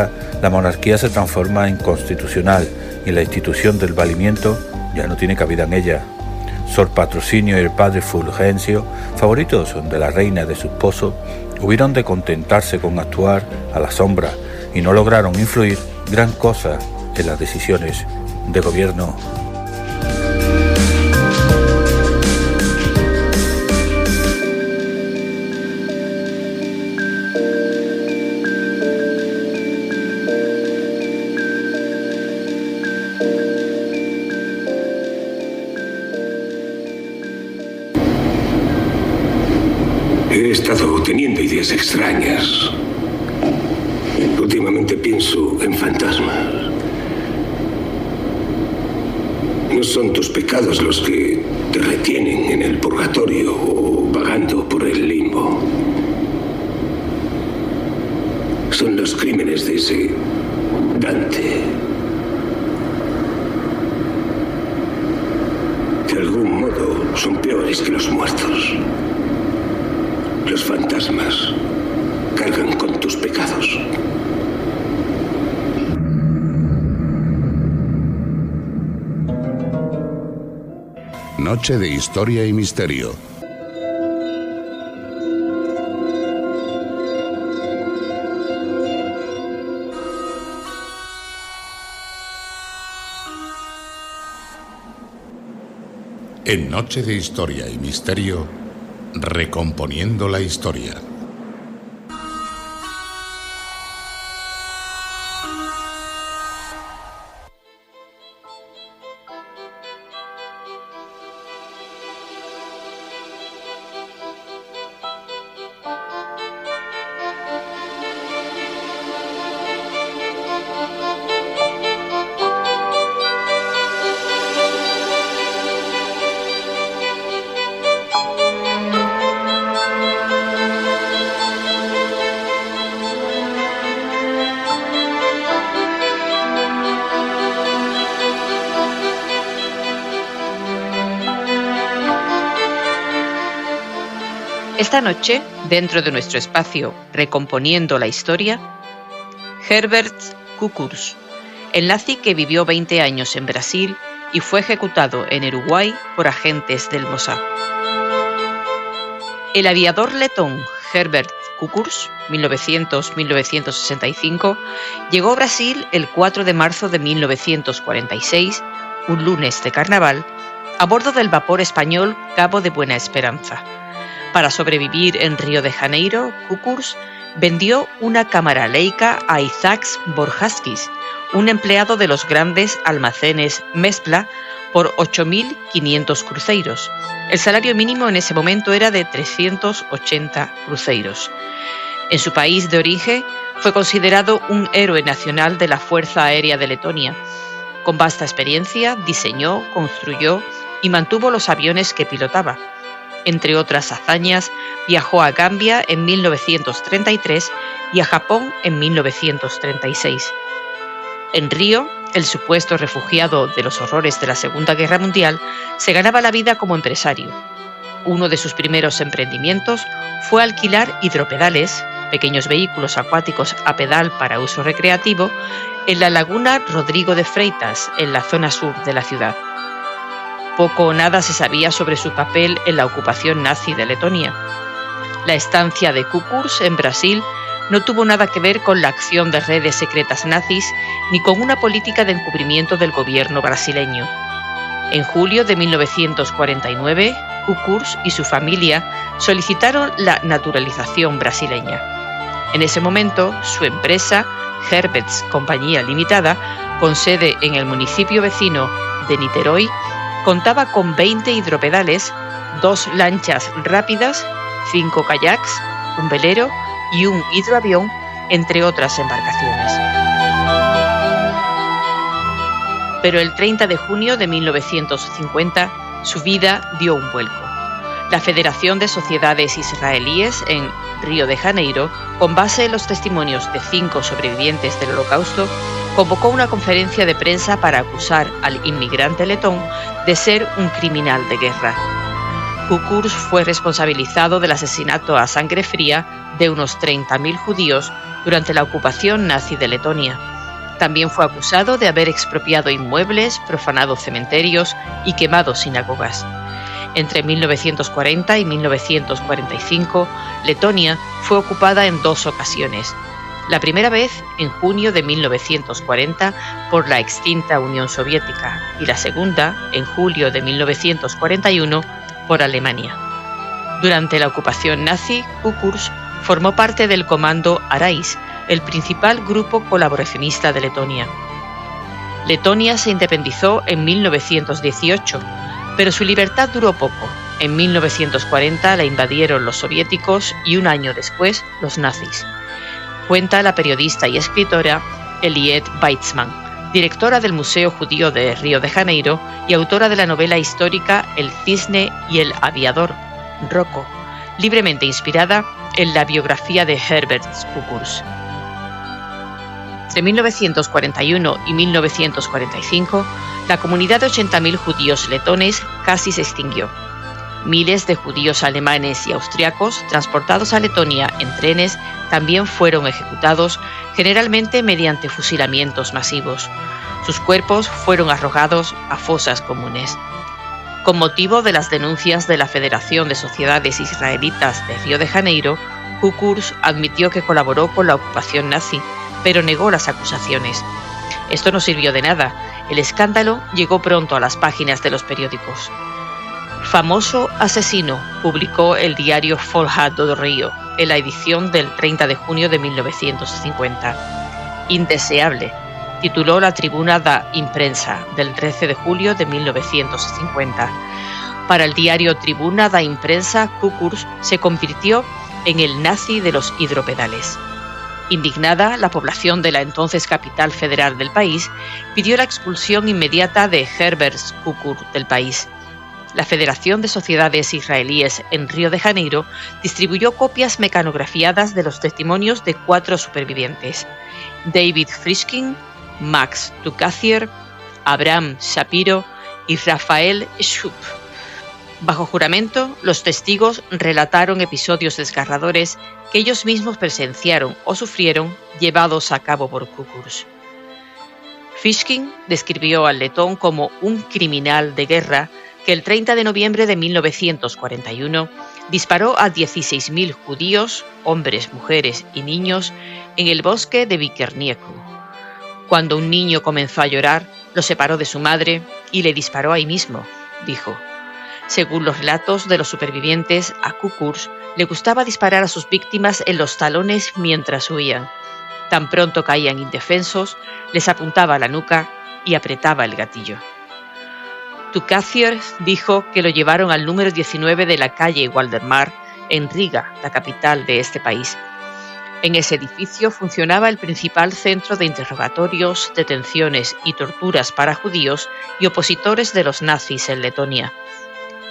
la monarquía se transforma en constitucional y la institución del valimiento ya no tiene cabida en ella. Sor Patrocinio y el padre Fulgencio, favoritos de la reina y de su esposo, hubieron de contentarse con actuar a la sombra y no lograron influir gran cosa en las decisiones de gobierno. He estado teniendo ideas extrañas. Últimamente pienso en fantasmas. No son tus pecados los que te retienen en el purgatorio o vagando por el limbo. Son los crímenes de ese Dante. De algún modo son peores que los muertos. Los fantasmas cargan con tus pecados. Noche de historia y misterio. En Noche de historia y misterio, recomponiendo la historia. Esta noche, dentro de nuestro espacio Recomponiendo la Historia, Herbert Kukurs, el nazi que vivió 20 años en Brasil y fue ejecutado en Uruguay por agentes del Mossad. El aviador letón Herbert Kukurs, 1900-1965, llegó a Brasil el 4 de marzo de 1946, un lunes de carnaval, a bordo del vapor español Cabo de Buena Esperanza. Para sobrevivir en Río de Janeiro, Kukurs vendió una cámara Leica a Isaacs Borjaskis, un empleado de los grandes almacenes Mespla, por 8.500 cruzeiros. El salario mínimo en ese momento era de 380 cruzeiros. En su país de origen fue considerado un héroe nacional de la Fuerza Aérea de Letonia. Con vasta experiencia, diseñó, construyó y mantuvo los aviones que pilotaba. Entre otras hazañas, viajó a Gambia en 1933 y a Japón en 1936. En Río, el supuesto refugiado de los horrores de la Segunda Guerra Mundial se ganaba la vida como empresario. Uno de sus primeros emprendimientos fue alquilar hidropedales, pequeños vehículos acuáticos a pedal para uso recreativo, en la laguna Rodrigo de Freitas, en la zona sur de la ciudad. Poco o nada se sabía sobre su papel en la ocupación nazi de Letonia. La estancia de Kukurs en Brasil no tuvo nada que ver con la acción de redes secretas nazis ni con una política de encubrimiento del gobierno brasileño. En julio de 1949, Kukurs y su familia solicitaron la naturalización brasileña. En ese momento, su empresa, Herbert's Compañía Limitada, con sede en el municipio vecino de Niterói, contaba con 20 hidropedales, 2 lanchas rápidas, 5 kayaks, un velero y un hidroavión, entre otras embarcaciones. Pero el 30 de junio de 1950, su vida dio un vuelco. La Federación de Sociedades Israelíes en Río de Janeiro, con base en los testimonios de 5 sobrevivientes del Holocausto, convocó una conferencia de prensa para acusar al inmigrante letón de ser un criminal de guerra. Kukurs fue responsabilizado del asesinato a sangre fría de unos 30.000 judíos durante la ocupación nazi de Letonia. También fue acusado de haber expropiado inmuebles, profanado cementerios y quemado sinagogas. Entre 1940 y 1945, Letonia fue ocupada en 2 ocasiones. La primera vez, en junio de 1940, por la extinta Unión Soviética, y la segunda, en julio de 1941, por Alemania. Durante la ocupación nazi, Kukurs formó parte del Comando Arais, el principal grupo colaboracionista de Letonia. Letonia se independizó en 1918, pero su libertad duró poco. En 1940 la invadieron los soviéticos y un año después los nazis. Cuenta la periodista y escritora Eliette Weitzman, directora del Museo Judío de Río de Janeiro y autora de la novela histórica El cisne y el aviador, Rocco, libremente inspirada en la biografía de Herbert Kukurs. Entre 1941 y 1945, la comunidad de 80.000 judíos letones casi se extinguió. Miles de judíos alemanes y austriacos transportados a Letonia en trenes también fueron ejecutados, generalmente mediante fusilamientos masivos. Sus cuerpos fueron arrojados a fosas comunes. Con motivo de las denuncias de la Federación de Sociedades Israelitas de Río de Janeiro, Kukurs admitió que colaboró con la ocupación nazi, pero negó las acusaciones. Esto no sirvió de nada. El escándalo llegó pronto a las páginas de los periódicos. Famoso asesino, publicó el diario Folha do Rio en la edición del 30 de junio de 1950. Indeseable, tituló la Tribuna da Imprensa del 13 de julio de 1950. Para el diario Tribuna da Imprensa, Kukurs se convirtió en el nazi de los hidropedales. Indignada, la población de la entonces capital federal del país pidió la expulsión inmediata de Herbert Kukurs del país. La Federación de Sociedades Israelíes en Río de Janeiro distribuyó copias mecanografiadas de los testimonios de 4 supervivientes: David Friskin, Max Tukacier, Abraham Shapiro y Rafael Schupp. Bajo juramento, los testigos relataron episodios desgarradores que ellos mismos presenciaron o sufrieron llevados a cabo por Kukurs. Fishkin describió al letón como un criminal de guerra que el 30 de noviembre de 1941 disparó a 16.000 judíos, hombres, mujeres y niños, en el bosque de Vikernieku. Cuando un niño comenzó a llorar, lo separó de su madre y le disparó ahí mismo, dijo. Según los relatos de los supervivientes, a Kukurs le gustaba disparar a sus víctimas en los talones mientras huían. Tan pronto caían indefensos, les apuntaba a la nuca y apretaba el gatillo. Tukacier dijo que lo llevaron al número 19 de la calle Waldemar, en Riga, la capital de este país. En ese edificio funcionaba el principal centro de interrogatorios, detenciones y torturas para judíos y opositores de los nazis en Letonia.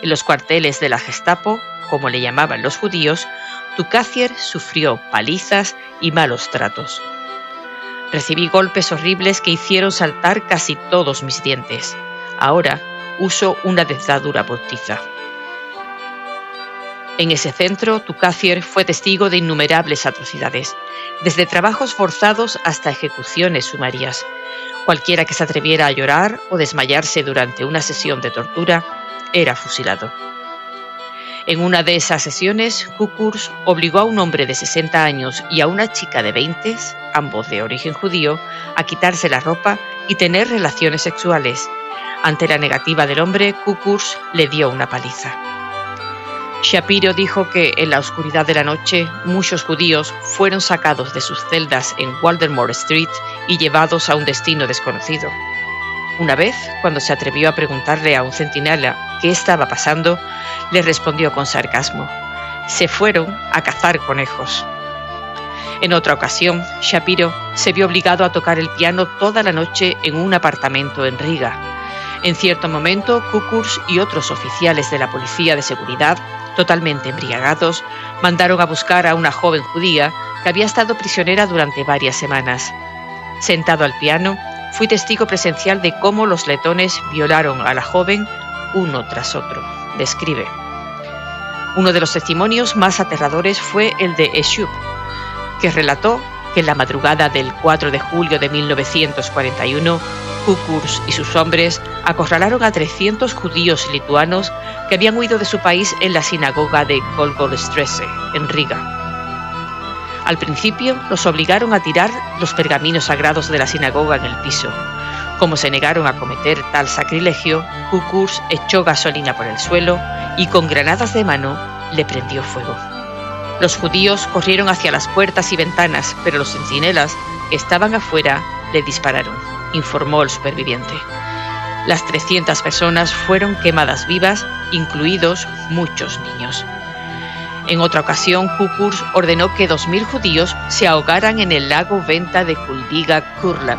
En los cuarteles de la Gestapo, como le llamaban los judíos, Tukacier sufrió palizas y malos tratos. Recibí golpes horribles que hicieron saltar casi todos mis dientes. Ahora uso una dentadura postiza. En ese centro, Tukacier fue testigo de innumerables atrocidades, desde trabajos forzados hasta ejecuciones sumarias. Cualquiera que se atreviera a llorar o desmayarse durante una sesión de tortura era fusilado. En una de esas sesiones, Kukurs obligó a un hombre de 60 años y a una chica de 20, ambos de origen judío, a quitarse la ropa y tener relaciones sexuales. Ante la negativa del hombre, Kukurs le dio una paliza. Shapiro dijo que en la oscuridad de la noche muchos judíos fueron sacados de sus celdas en Waldemar Street y llevados a un destino desconocido. Una vez, cuando se atrevió a preguntarle a un centinela qué estaba pasando, le respondió con sarcasmo: se fueron a cazar conejos. En otra ocasión, Shapiro se vio obligado a tocar el piano toda la noche en un apartamento en Riga. En cierto momento, Kukurs y otros oficiales de la policía de seguridad, totalmente embriagados, mandaron a buscar a una joven judía que había estado prisionera durante varias semanas. Sentado al piano, fui testigo presencial de cómo los letones violaron a la joven uno tras otro, describe. Uno de los testimonios más aterradores fue el de Eshup, que relató que en la madrugada del 4 de julio de 1941, Kukurs y sus hombres acorralaron a 300 judíos lituanos que habían huido de su país en la sinagoga de Golgotstrasse, en Riga. Al principio, los obligaron a tirar los pergaminos sagrados de la sinagoga en el piso. Como se negaron a cometer tal sacrilegio, Kukurs echó gasolina por el suelo y con granadas de mano le prendió fuego. Los judíos corrieron hacia las puertas y ventanas, pero los centinelas que estaban afuera le dispararon, informó el superviviente. Las 300 personas fueron quemadas vivas, incluidos muchos niños. En otra ocasión, Kukurs ordenó que 2.000 judíos se ahogaran en el lago Venta de Kuldiga Kurlam.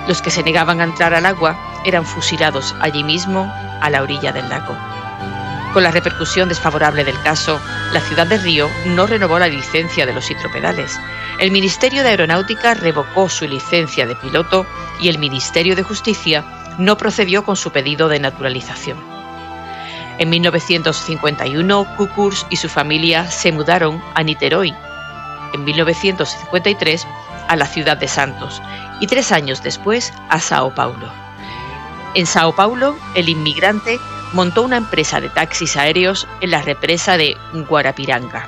Los que se negaban a entrar al agua eran fusilados allí mismo, a la orilla del lago. Con la repercusión desfavorable del caso, la ciudad de Río no renovó la licencia de los hidropedales. El Ministerio de Aeronáutica revocó su licencia de piloto y el Ministerio de Justicia no procedió con su pedido de naturalización. En 1951, Kukurs y su familia se mudaron a Niterói. En 1953, a la ciudad de Santos y 3 años después a Sao Paulo. En Sao Paulo, el inmigrante montó una empresa de taxis aéreos en la represa de Guarapiranga.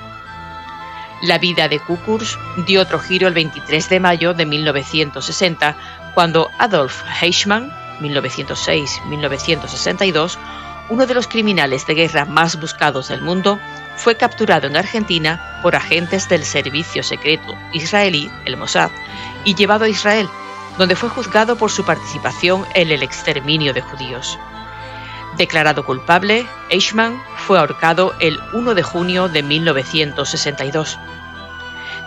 La vida de Kukurs dio otro giro el 23 de mayo de 1960, cuando Adolf Eichmann, 1906-1962, uno de los criminales de guerra más buscados del mundo, fue capturado en Argentina por agentes del servicio secreto israelí, el Mossad, y llevado a Israel, donde fue juzgado por su participación en el exterminio de judíos. Declarado culpable, Eichmann fue ahorcado el 1 de junio de 1962.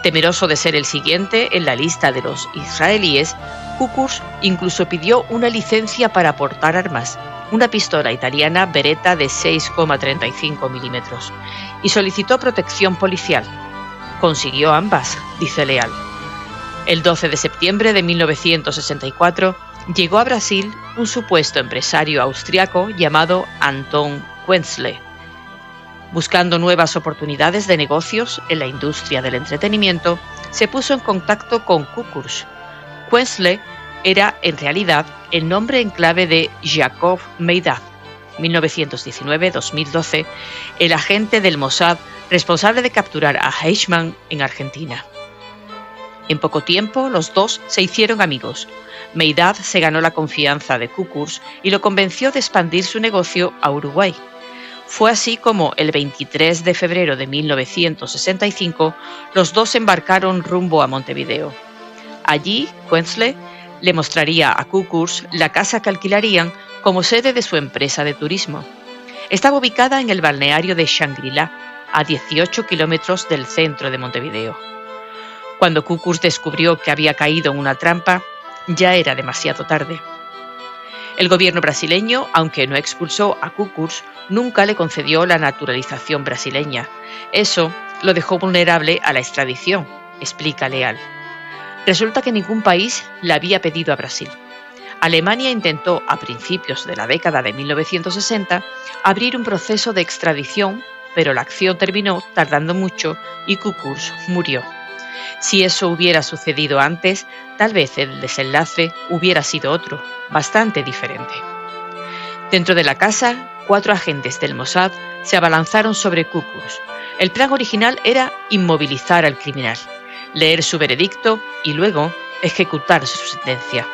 Temeroso de ser el siguiente en la lista de los israelíes, Kukurs incluso pidió una licencia para portar armas, una pistola italiana Beretta de 6,35 milímetros, y solicitó protección policial. Consiguió ambas, dice Leal. El 12 de septiembre de 1964 llegó a Brasil un supuesto empresario austriaco llamado Anton Quentzle. Buscando nuevas oportunidades de negocios en la industria del entretenimiento, se puso en contacto con Kukurs. Quentzle era, en realidad, el nombre en clave de Jacob Meidad, 1919-2012, el agente del Mossad responsable de capturar a Eichmann en Argentina. En poco tiempo, los dos se hicieron amigos. Meidad se ganó la confianza de Kukurs y lo convenció de expandir su negocio a Uruguay. Fue así como, el 23 de febrero de 1965, los dos embarcaron rumbo a Montevideo. Allí, Quentzle le mostraría a Kukurs la casa que alquilarían como sede de su empresa de turismo. Estaba ubicada en el balneario de Shangri-La, a 18 kilómetros del centro de Montevideo. Cuando Kukurs descubrió que había caído en una trampa, ya era demasiado tarde. El gobierno brasileño, aunque no expulsó a Kukurs, nunca le concedió la naturalización brasileña. Eso lo dejó vulnerable a la extradición, explica Leal. Resulta que ningún país le había pedido a Brasil. Alemania intentó, a principios de la década de 1960, abrir un proceso de extradición, pero la acción terminó tardando mucho y Kukurs murió. Si eso hubiera sucedido antes, tal vez el desenlace hubiera sido otro, bastante diferente. Dentro de la casa, 4 agentes del Mossad se abalanzaron sobre Kukurs. El plan original era inmovilizar al criminal, leer su veredicto y luego ejecutar su sentencia.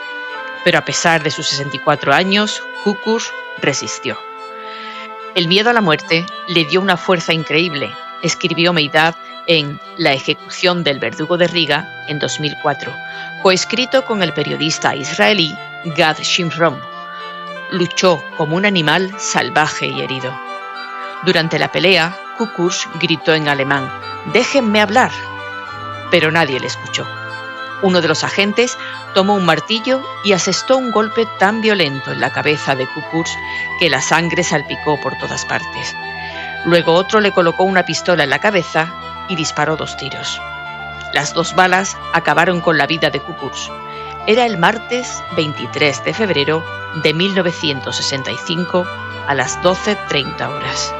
Pero a pesar de sus 64 años, Kukurs resistió. El miedo a la muerte le dio una fuerza increíble, escribió Meidad en La ejecución del verdugo de Riga en 2004, coescrito con el periodista israelí Gad Shimron. Luchó como un animal salvaje y herido. Durante la pelea, Kukurs gritó en alemán: «¡Déjenme hablar!», pero nadie le escuchó. Uno de los agentes tomó un martillo y asestó un golpe tan violento en la cabeza de Kukurs que la sangre salpicó por todas partes. Luego otro le colocó una pistola en la cabeza y disparó 2 tiros. Las 2 balas acabaron con la vida de Kukurs. Era el martes 23 de febrero de 1965 a las 12:30 horas.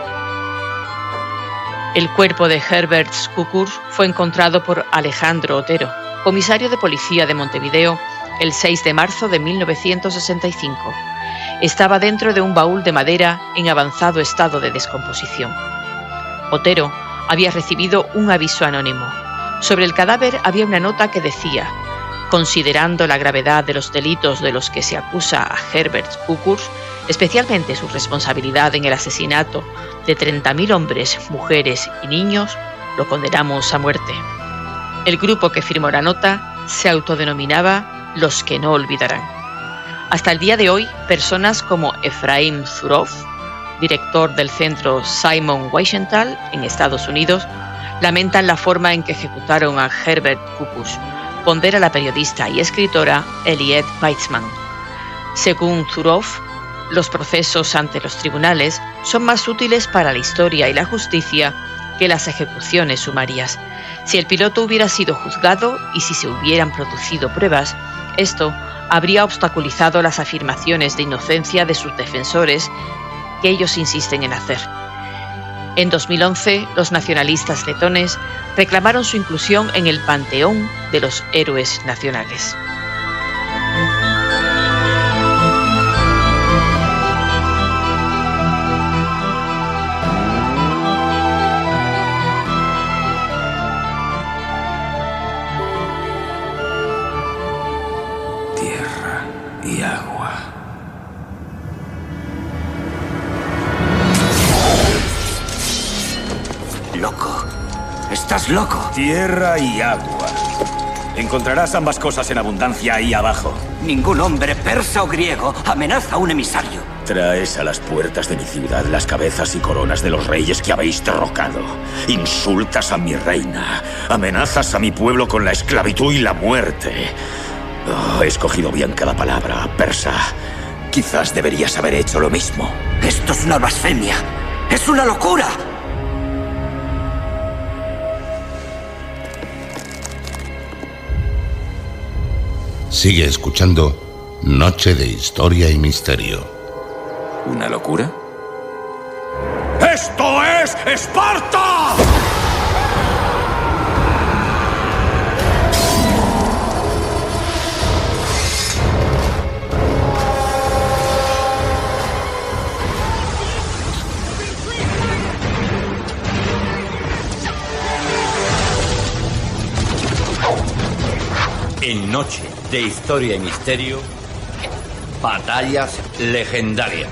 El cuerpo de Herbert Kukurs fue encontrado por Alejandro Otero, comisario de policía de Montevideo, el 6 de marzo de 1965. Estaba dentro de un baúl de madera en avanzado estado de descomposición. Otero había recibido un aviso anónimo. Sobre el cadáver había una nota que decía: «Considerando la gravedad de los delitos de los que se acusa a Herbert Kukurs, especialmente su responsabilidad en el asesinato de 30.000 hombres, mujeres y niños, lo condenamos a muerte». El grupo que firmó la nota se autodenominaba Los que no olvidarán. Hasta el día de hoy, personas como Efraim Zurov, director del centro Simon Wiesenthal en Estados Unidos, lamentan la forma en que ejecutaron a Herbert Kukurs, pondera la periodista y escritora Eliette Weitzman. Según Zurov, los procesos ante los tribunales son más útiles para la historia y la justicia que las ejecuciones sumarias. Si el piloto hubiera sido juzgado y si se hubieran producido pruebas, esto habría obstaculizado las afirmaciones de inocencia de sus defensores que ellos insisten en hacer. En 2011, los nacionalistas letones reclamaron su inclusión en el panteón de los héroes nacionales. Tierra y agua. Loco. Estás loco. Tierra y agua. Encontrarás ambas cosas en abundancia ahí abajo. Ningún hombre, persa o griego, amenaza a un emisario. Traes a las puertas de mi ciudad las cabezas y coronas de los reyes que habéis derrocado. Insultas a mi reina. Amenazas a mi pueblo con la esclavitud y la muerte. Oh, he escogido bien cada palabra, persa. Quizás deberías haber hecho lo mismo. Esto es una blasfemia. ¡Es una locura! Sigue escuchando Noche de Historia y Misterio. ¿Una locura? ¡Esto es Esparta! En Noche de Historia y Misterio, batallas legendarias.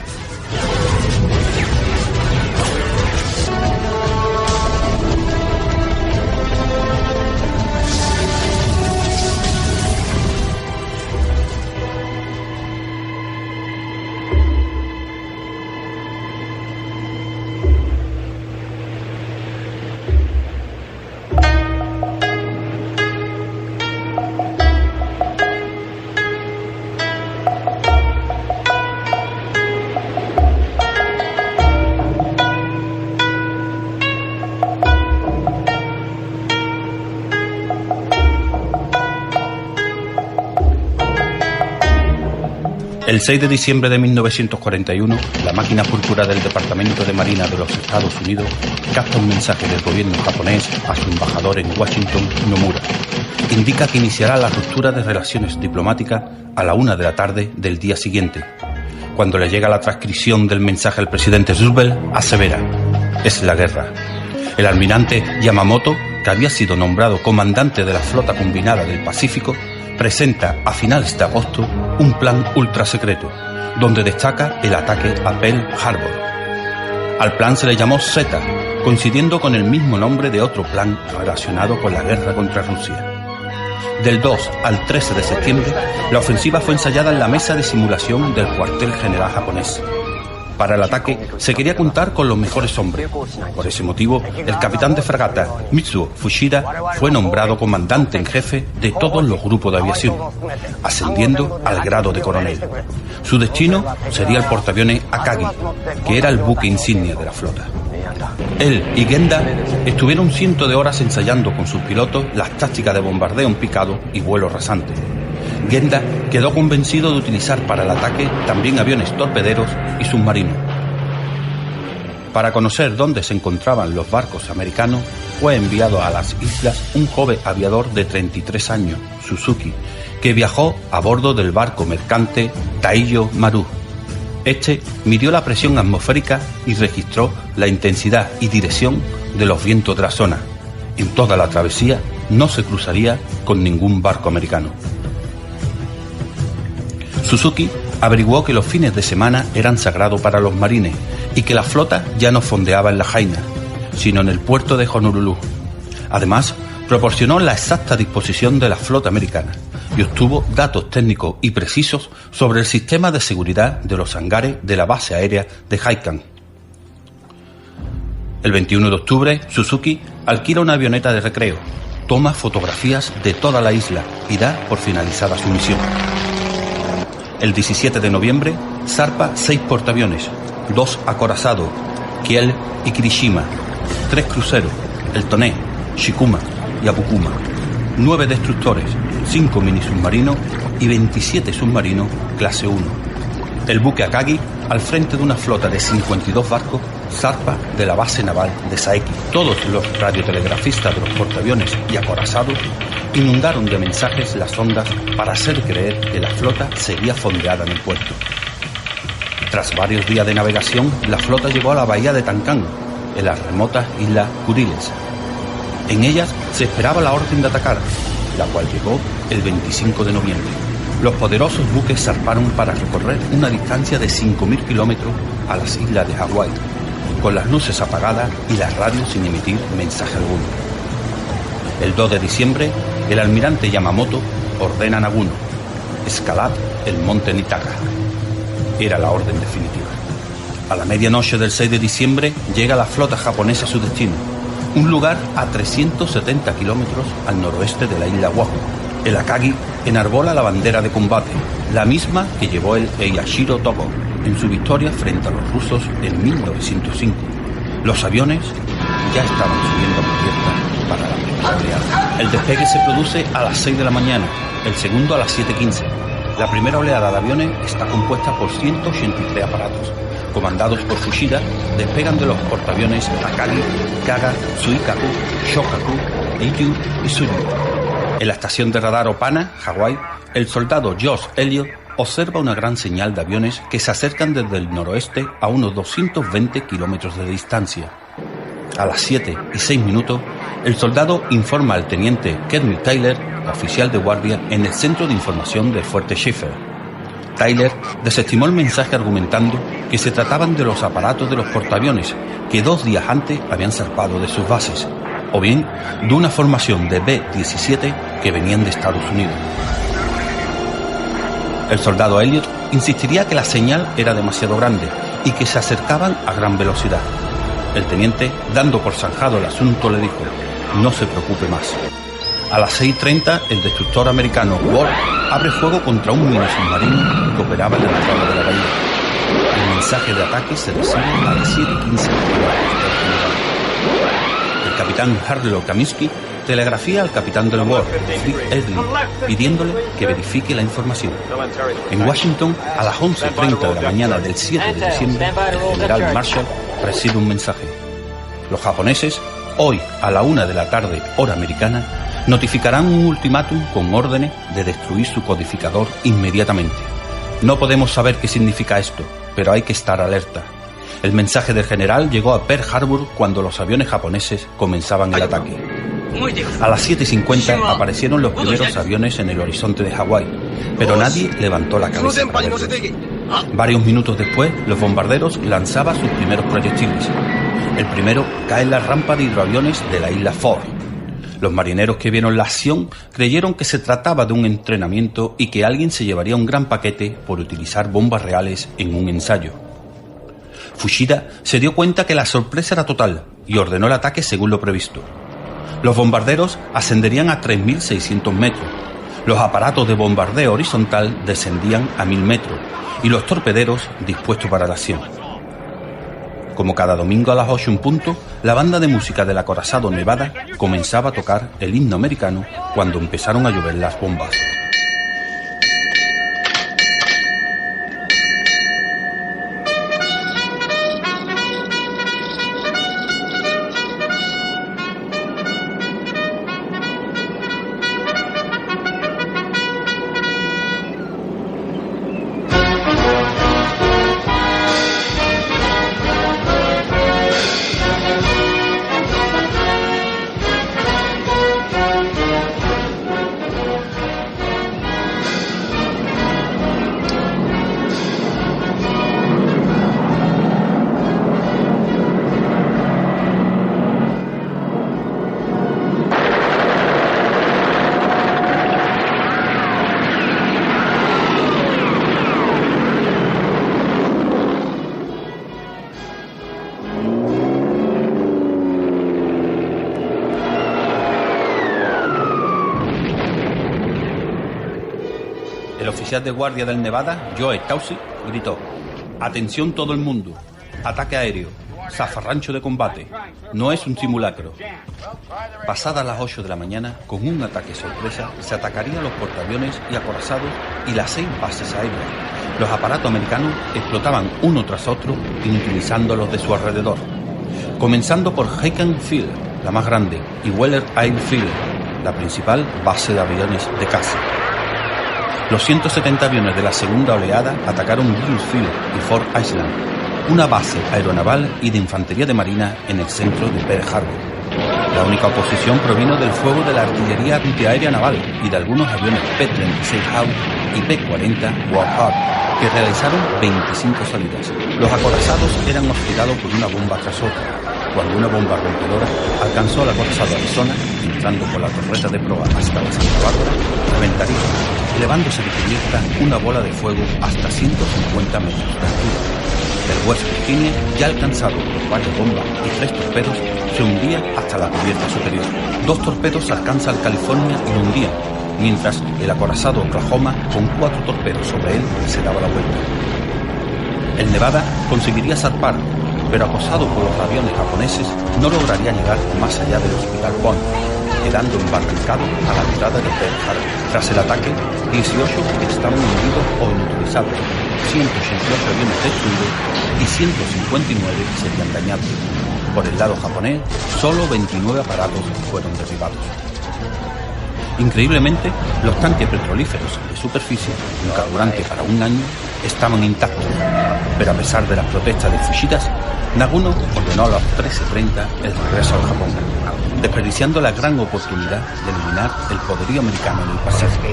El 6 de diciembre de 1941, la máquina púrpura del Departamento de Marina de los Estados Unidos capta un mensaje del gobierno japonés a su embajador en Washington, Nomura. Indica que iniciará la ruptura de relaciones diplomáticas a la 1 de la tarde del día siguiente. Cuando le llega la transcripción del mensaje al presidente Roosevelt, asevera: es la guerra. El almirante Yamamoto, que había sido nombrado comandante de la flota combinada del Pacífico, presenta a finales de agosto un plan ultrasecreto, donde destaca el ataque a Pearl Harbor. Al plan se le llamó Zeta, coincidiendo con el mismo nombre de otro plan relacionado con la guerra contra Rusia. Del 2 al 13 de septiembre, la ofensiva fue ensayada en la mesa de simulación del cuartel general japonés. Para el ataque se quería contar con los mejores hombres. Por ese motivo, el capitán de fragata Mitsuo Fushida fue nombrado comandante en jefe de todos los grupos de aviación, ascendiendo al grado de coronel. Su destino sería el portaaviones Akagi, que era el buque insignia de la flota. Él y Genda estuvieron cientos de horas ensayando con sus pilotos las tácticas de bombardeo en picado y vuelo rasante. Genda quedó convencido de utilizar para el ataque también aviones torpederos y submarinos. Para conocer dónde se encontraban los barcos americanos, fue enviado a las islas un joven aviador de 33 años, Suzuki, que viajó a bordo del barco mercante Taiyo Maru. Este midió la presión atmosférica y registró la intensidad y dirección de los vientos de la zona. En toda la travesía no se cruzaría con ningún barco americano. Suzuki averiguó que los fines de semana eran sagrados para los marines y que la flota ya no fondeaba en La Jaina, sino en el puerto de Honolulu. Además, proporcionó la exacta disposición de la flota americana y obtuvo datos técnicos y precisos sobre el sistema de seguridad de los hangares de la base aérea de Haikan. El 21 de octubre, Suzuki alquila una avioneta de recreo, toma fotografías de toda la isla y da por finalizada su misión. El 17 de noviembre zarpa 6 portaaviones, 2 acorazados, Kiel y Kirishima, 3 cruceros, el Tone, Shikuma y Abukuma, 9 destructores, 5 minisubmarinos y 27 submarinos clase 1. El buque Akagi, al frente de una flota de 52 barcos, zarpa de la base naval de Saeki. Todos los radiotelegrafistas de los portaaviones y acorazados inundaron de mensajes las ondas para hacer creer que la flota seguía fondeada en el puerto. Tras varios días de navegación, la flota llegó a la bahía de Tancán, en las remotas islas Kuriles. En ellas se esperaba la orden de atacar, la cual llegó el 25 de noviembre. Los poderosos buques zarparon para recorrer una distancia de 5.000 kilómetros a las islas de Hawái, con las luces apagadas y las radios sin emitir mensaje alguno. El 2 de diciembre, el almirante Yamamoto ordena a Naguno: escalad el monte Nitaka. Era la orden definitiva. A la medianoche del 6 de diciembre llega la flota japonesa a su destino, un lugar a 370 kilómetros al noroeste de la isla Oahu. El Akagi enarbola la bandera de combate, la misma que llevó el Eiyashiro Togo en su victoria frente a los rusos en 1905. Los aviones ya estaban subiendo a cubierta para la primera oleada. El despegue se produce a las 6 de la mañana, el segundo a las 7:15. La primera oleada de aviones está compuesta por 183 aparatos. comandados por Fushida, despegan de los portaaviones Akagi, Kaga, Suikaku, Shokaku, Iyu y Tsuyu. En la estación de radar Opana, Hawái, el soldado Josh Elliot observa una gran señal de aviones que se acercan desde el noroeste a unos 220 kilómetros de distancia. A las 7:06, el soldado informa al teniente Kermit Tyler, oficial de guardia en el centro de información del fuerte Schiffer. Tyler desestimó el mensaje argumentando que se trataban de los aparatos de los portaaviones que 2 días antes habían zarpado de sus bases, o bien de una formación de B-17 que venían de Estados Unidos. El soldado Elliot insistiría que la señal era demasiado grande y que se acercaban a gran velocidad. El teniente, dando por zanjado el asunto, le dijo: no se preocupe más. A las 6:30, el destructor americano Ward abre fuego contra un minisubmarino que operaba en la entrada de la bahía. El mensaje de ataque se recibe a las 7:15. El capitán Harlow Kaminsky telegrafía al capitán del Ward, Frick Edlin, pidiéndole que verifique la información. En Washington, a las 11:30 de la mañana del 7 de diciembre, el general Marshall recibe un mensaje. Los japoneses, hoy a la 1 de la tarde, hora americana, notificarán un ultimátum con órdenes de destruir su codificador inmediatamente. No podemos saber qué significa esto, pero hay que estar alerta. El mensaje del general llegó a Pearl Harbor cuando los aviones japoneses comenzaban el ataque. A las 7:50 aparecieron los primeros aviones en el horizonte de Hawái, pero nadie levantó la cabeza para verlos. Varios minutos después, los bombarderos lanzaban sus primeros proyectiles. El primero cae en la rampa de hidroaviones de la isla Ford. Los marineros que vieron la acción creyeron que se trataba de un entrenamiento y que alguien se llevaría un gran paquete por utilizar bombas reales en un ensayo. Fushida se dio cuenta que la sorpresa era total y ordenó el ataque según lo previsto. Los bombarderos ascenderían a 3.600 metros, los aparatos de bombardeo horizontal descendían a 1.000 metros y los torpederos dispuestos para la acción. Como cada domingo a las 8 en punto, la banda de música del acorazado Nevada comenzaba a tocar el himno americano cuando empezaron a llover las bombas. El oficial de guardia del Nevada, Joe Taussig, gritó: «Atención todo el mundo, ataque aéreo, zafarrancho de combate, no es un simulacro». Pasadas las 8 de la mañana, con un ataque sorpresa, se atacarían los portaaviones y acorazados y las 6 bases aéreas. Los aparatos americanos explotaban uno tras otro, inutilizándolos de su alrededor. Comenzando por Haken Field, la más grande, y Weller Airfield, la principal base de aviones de caza. Los 170 aviones de la segunda oleada atacaron Dulles Field y Fort Island, una base aeronaval y de infantería de marina en el centro de Pearl Harbor. La única oposición provino del fuego de la artillería antiaérea naval y de algunos aviones P-36 Hawk y P-40 Warhawk, que realizaron 25 salidas. Los acorazados eran hostigados por una bomba tras otra, cuando una bomba rompedora alcanzó al acorazado Arizona, entrando por la torreta de proa hasta la Santa Bárbara, reventaría, elevándose de cubierta una bola de fuego hasta 150 metros de altura. El West Virginia, ya alcanzado por varias bombas y 3 torpedos, se hundía hasta la cubierta superior. 2 torpedos alcanzan al California y lo hundían, mientras el acorazado Oklahoma, con 4 torpedos sobre él, se daba la vuelta. El Nevada conseguiría zarpar, pero acosado por los aviones japoneses, no lograría llegar más allá del Hospital Point, que quedando embarrancados a la entrada de Pearl Harbor. Tras el ataque, 18 estaban hundidos o inutilizables, 188 aviones destruidos y 159 serían dañados. Por el lado japonés, solo 29 aparatos fueron derribados. Increíblemente, los tanques petrolíferos de superficie, un carburante para un año, estaban intactos, pero a pesar de las protestas de Fushidas, Naguno ordenó a las 13:30 el regreso al Japón, desperdiciando la gran oportunidad de eliminar el poderío americano en el Pacífico.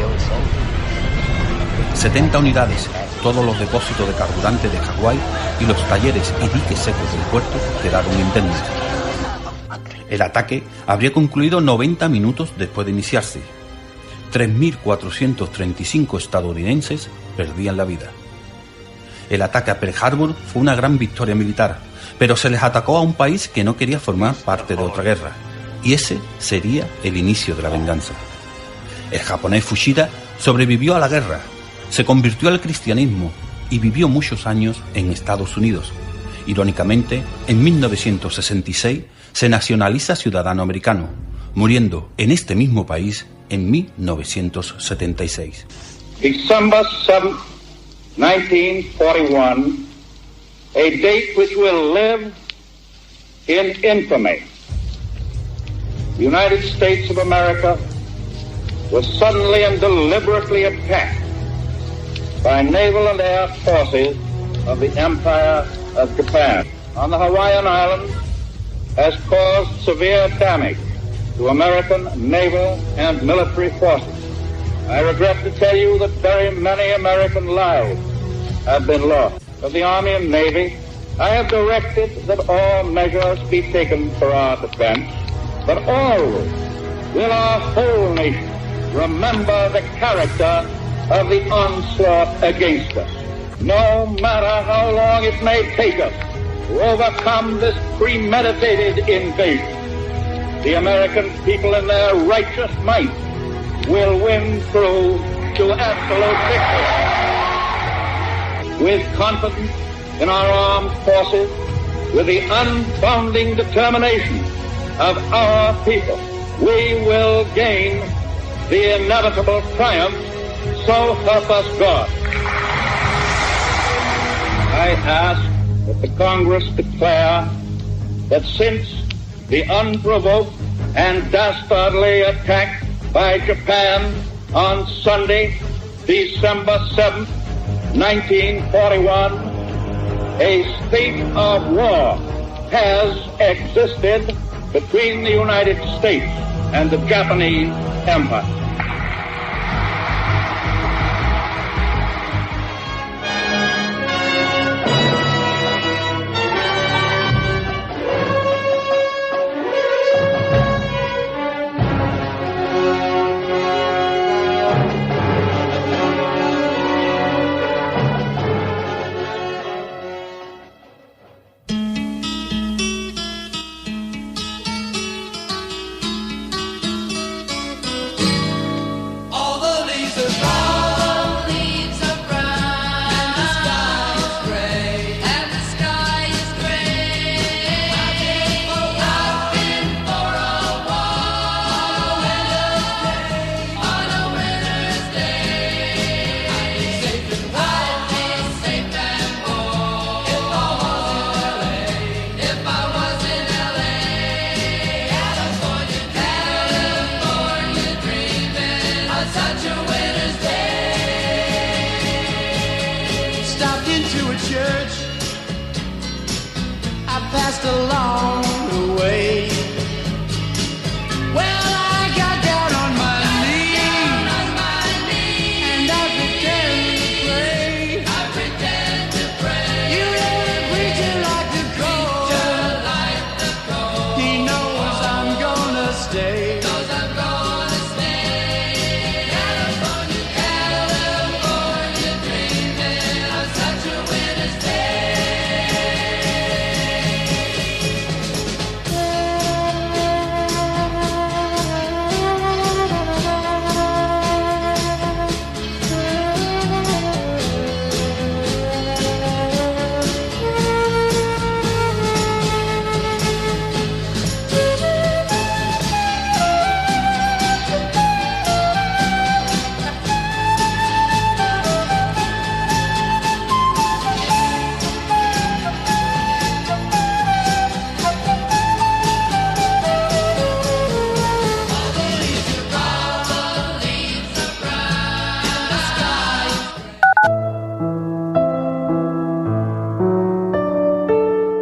70 unidades, todos los depósitos de carburante de Hawái y los talleres y diques secos del puerto quedaron indemnes. El ataque habría concluido 90 minutos después de iniciarse. 3.435 estadounidenses perdían la vida. El ataque a Pearl Harbor fue una gran victoria militar, pero se les atacó a un país que no quería formar parte de otra guerra, y ese sería el inicio de la venganza. El japonés Fushida sobrevivió a la guerra, se convirtió al cristianismo y vivió muchos años en Estados Unidos. Irónicamente, en 1966 se nacionaliza ciudadano americano, muriendo en este mismo país en 1976. December 7, 1941, a date which will live in infamy. The United States of America was suddenly and deliberately attacked by naval and air forces of the Empire of Japan on the Hawaiian Islands has caused severe damage to American naval and military forces. I regret to tell you that very many American lives have been lost. Of the Army and Navy, I have directed that all measures be taken for our defense, but always will our whole nation remember the character of the onslaught against us. No matter how long it may take us to overcome this premeditated invasion, the American people in their righteous might will win through to absolute victory. With confidence in our armed forces, with the unbounding determination of our people, we will gain the inevitable triumph, so help us God. I ask that the Congress declare that since the unprovoked and dastardly attack by Japan on Sunday, December 7th, 1941, a state of war has existed between the United States and the Japanese Empire.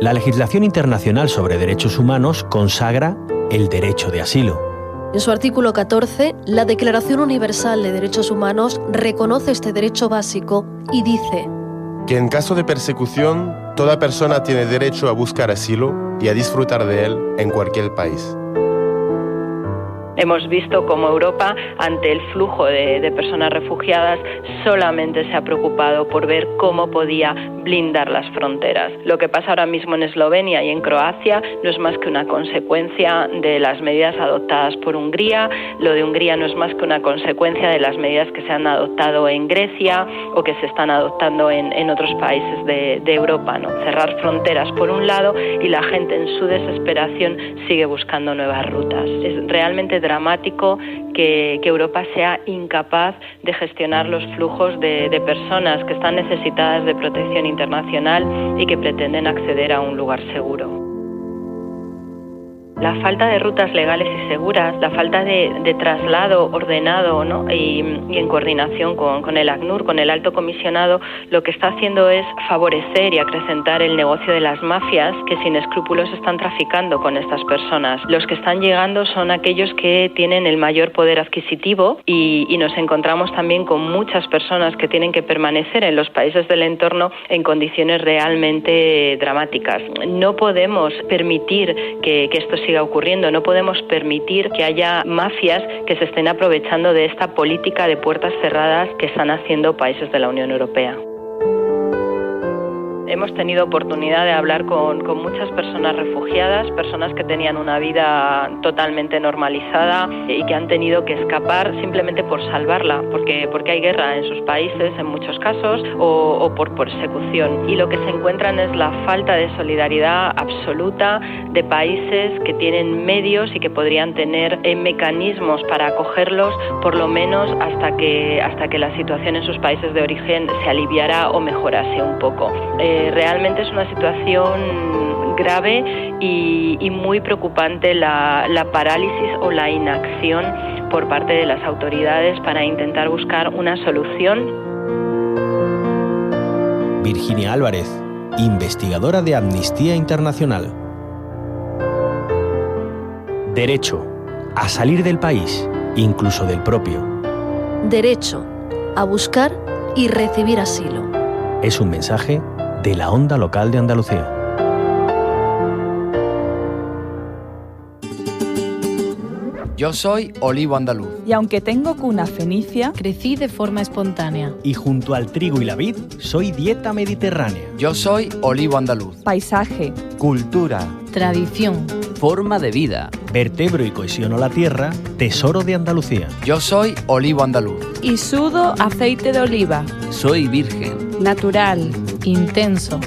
La legislación internacional sobre derechos humanos consagra el derecho de asilo. En su artículo 14, la Declaración Universal de Derechos Humanos reconoce este derecho básico y dice que en caso de persecución, toda persona tiene derecho a buscar asilo y a disfrutar de él en cualquier país. Hemos visto cómo Europa, ante el flujo de personas refugiadas, solamente se ha preocupado por ver cómo podía blindar las fronteras. Lo que pasa ahora mismo en Eslovenia y en Croacia no es más que una consecuencia de las medidas adoptadas por Hungría. Lo de Hungría no es más que una consecuencia de las medidas que se han adoptado en Grecia o que se están adoptando en otros países de Europa, ¿no? Cerrar fronteras por un lado y la gente en su desesperación sigue buscando nuevas rutas. Es realmente dramático que Europa sea incapaz de gestionar los flujos de personas que están necesitadas de protección internacional y que pretenden acceder a un lugar seguro. La falta de rutas legales y seguras, la falta de traslado ordenado, ¿no? y en coordinación con el ACNUR, con el Alto Comisionado, lo que está haciendo es favorecer y acrecentar el negocio de las mafias que sin escrúpulos están traficando con estas personas. Los que están llegando son aquellos que tienen el mayor poder adquisitivo y nos encontramos también con muchas personas que tienen que permanecer en los países del entorno en condiciones realmente dramáticas. No podemos permitir que esto siga ocurriendo. No podemos permitir que haya mafias que se estén aprovechando de esta política de puertas cerradas que están haciendo países de la Unión Europea. Hemos tenido oportunidad de hablar con muchas personas refugiadas, personas que tenían una vida totalmente normalizada y que han tenido que escapar simplemente por salvarla, porque hay guerra en sus países en muchos casos o por persecución. Y lo que se encuentran es la falta de solidaridad absoluta de países que tienen medios y que podrían tener mecanismos para acogerlos, por lo menos hasta que la situación en sus países de origen se aliviara o mejorase un poco. Realmente es una situación grave y muy preocupante la parálisis o la inacción por parte de las autoridades para intentar buscar una solución. Virginia Álvarez, investigadora de Amnistía Internacional. Derecho a salir del país, incluso del propio. Derecho a buscar y recibir asilo. Es un mensaje de la Onda Local de Andalucía. Yo soy olivo andaluz. Y aunque tengo cuna fenicia, crecí de forma espontánea. Y junto al trigo y la vid, soy dieta mediterránea. Yo soy olivo andaluz. Paisaje, cultura, tradición, forma de vida. Vertebro y cohesiono la tierra, tesoro de Andalucía. Yo soy olivo andaluz. Y sudo aceite de oliva. Soy virgen. Natural. Intenso.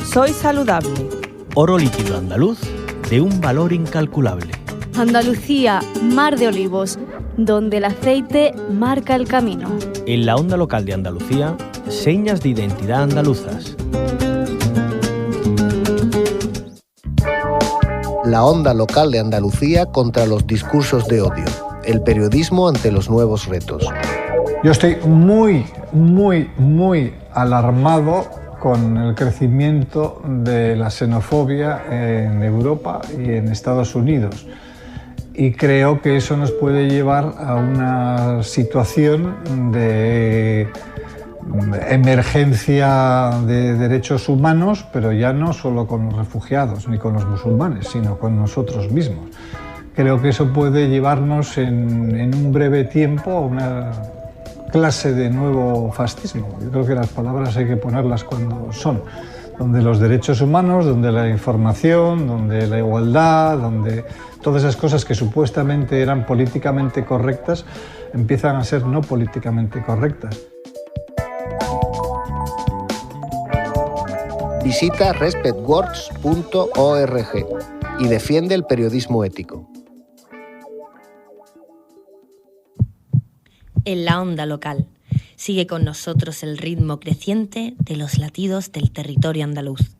Soy saludable. Oro líquido andaluz de un valor incalculable. Andalucía, mar de olivos, donde el aceite marca el camino. En la Onda Local de Andalucía, señas de identidad andaluzas. La Onda Local de Andalucía contra los discursos de odio. El periodismo ante los nuevos retos. Yo estoy muy alarmado con el crecimiento de la xenofobia en Europa y en Estados Unidos. Y creo que eso nos puede llevar a una situación de emergencia de derechos humanos, pero ya no solo con los refugiados ni con los musulmanes, sino con nosotros mismos. Creo que eso puede llevarnos en un breve tiempo a una clase de nuevo fascismo. Yo creo que las palabras hay que ponerlas cuando son, donde los derechos humanos, donde la información, donde la igualdad, donde todas esas cosas que supuestamente eran políticamente correctas empiezan a ser no políticamente correctas. Visita respectwords.org y defiende el periodismo ético. En la Onda Local. Sigue con nosotros el ritmo creciente de los latidos del territorio andaluz.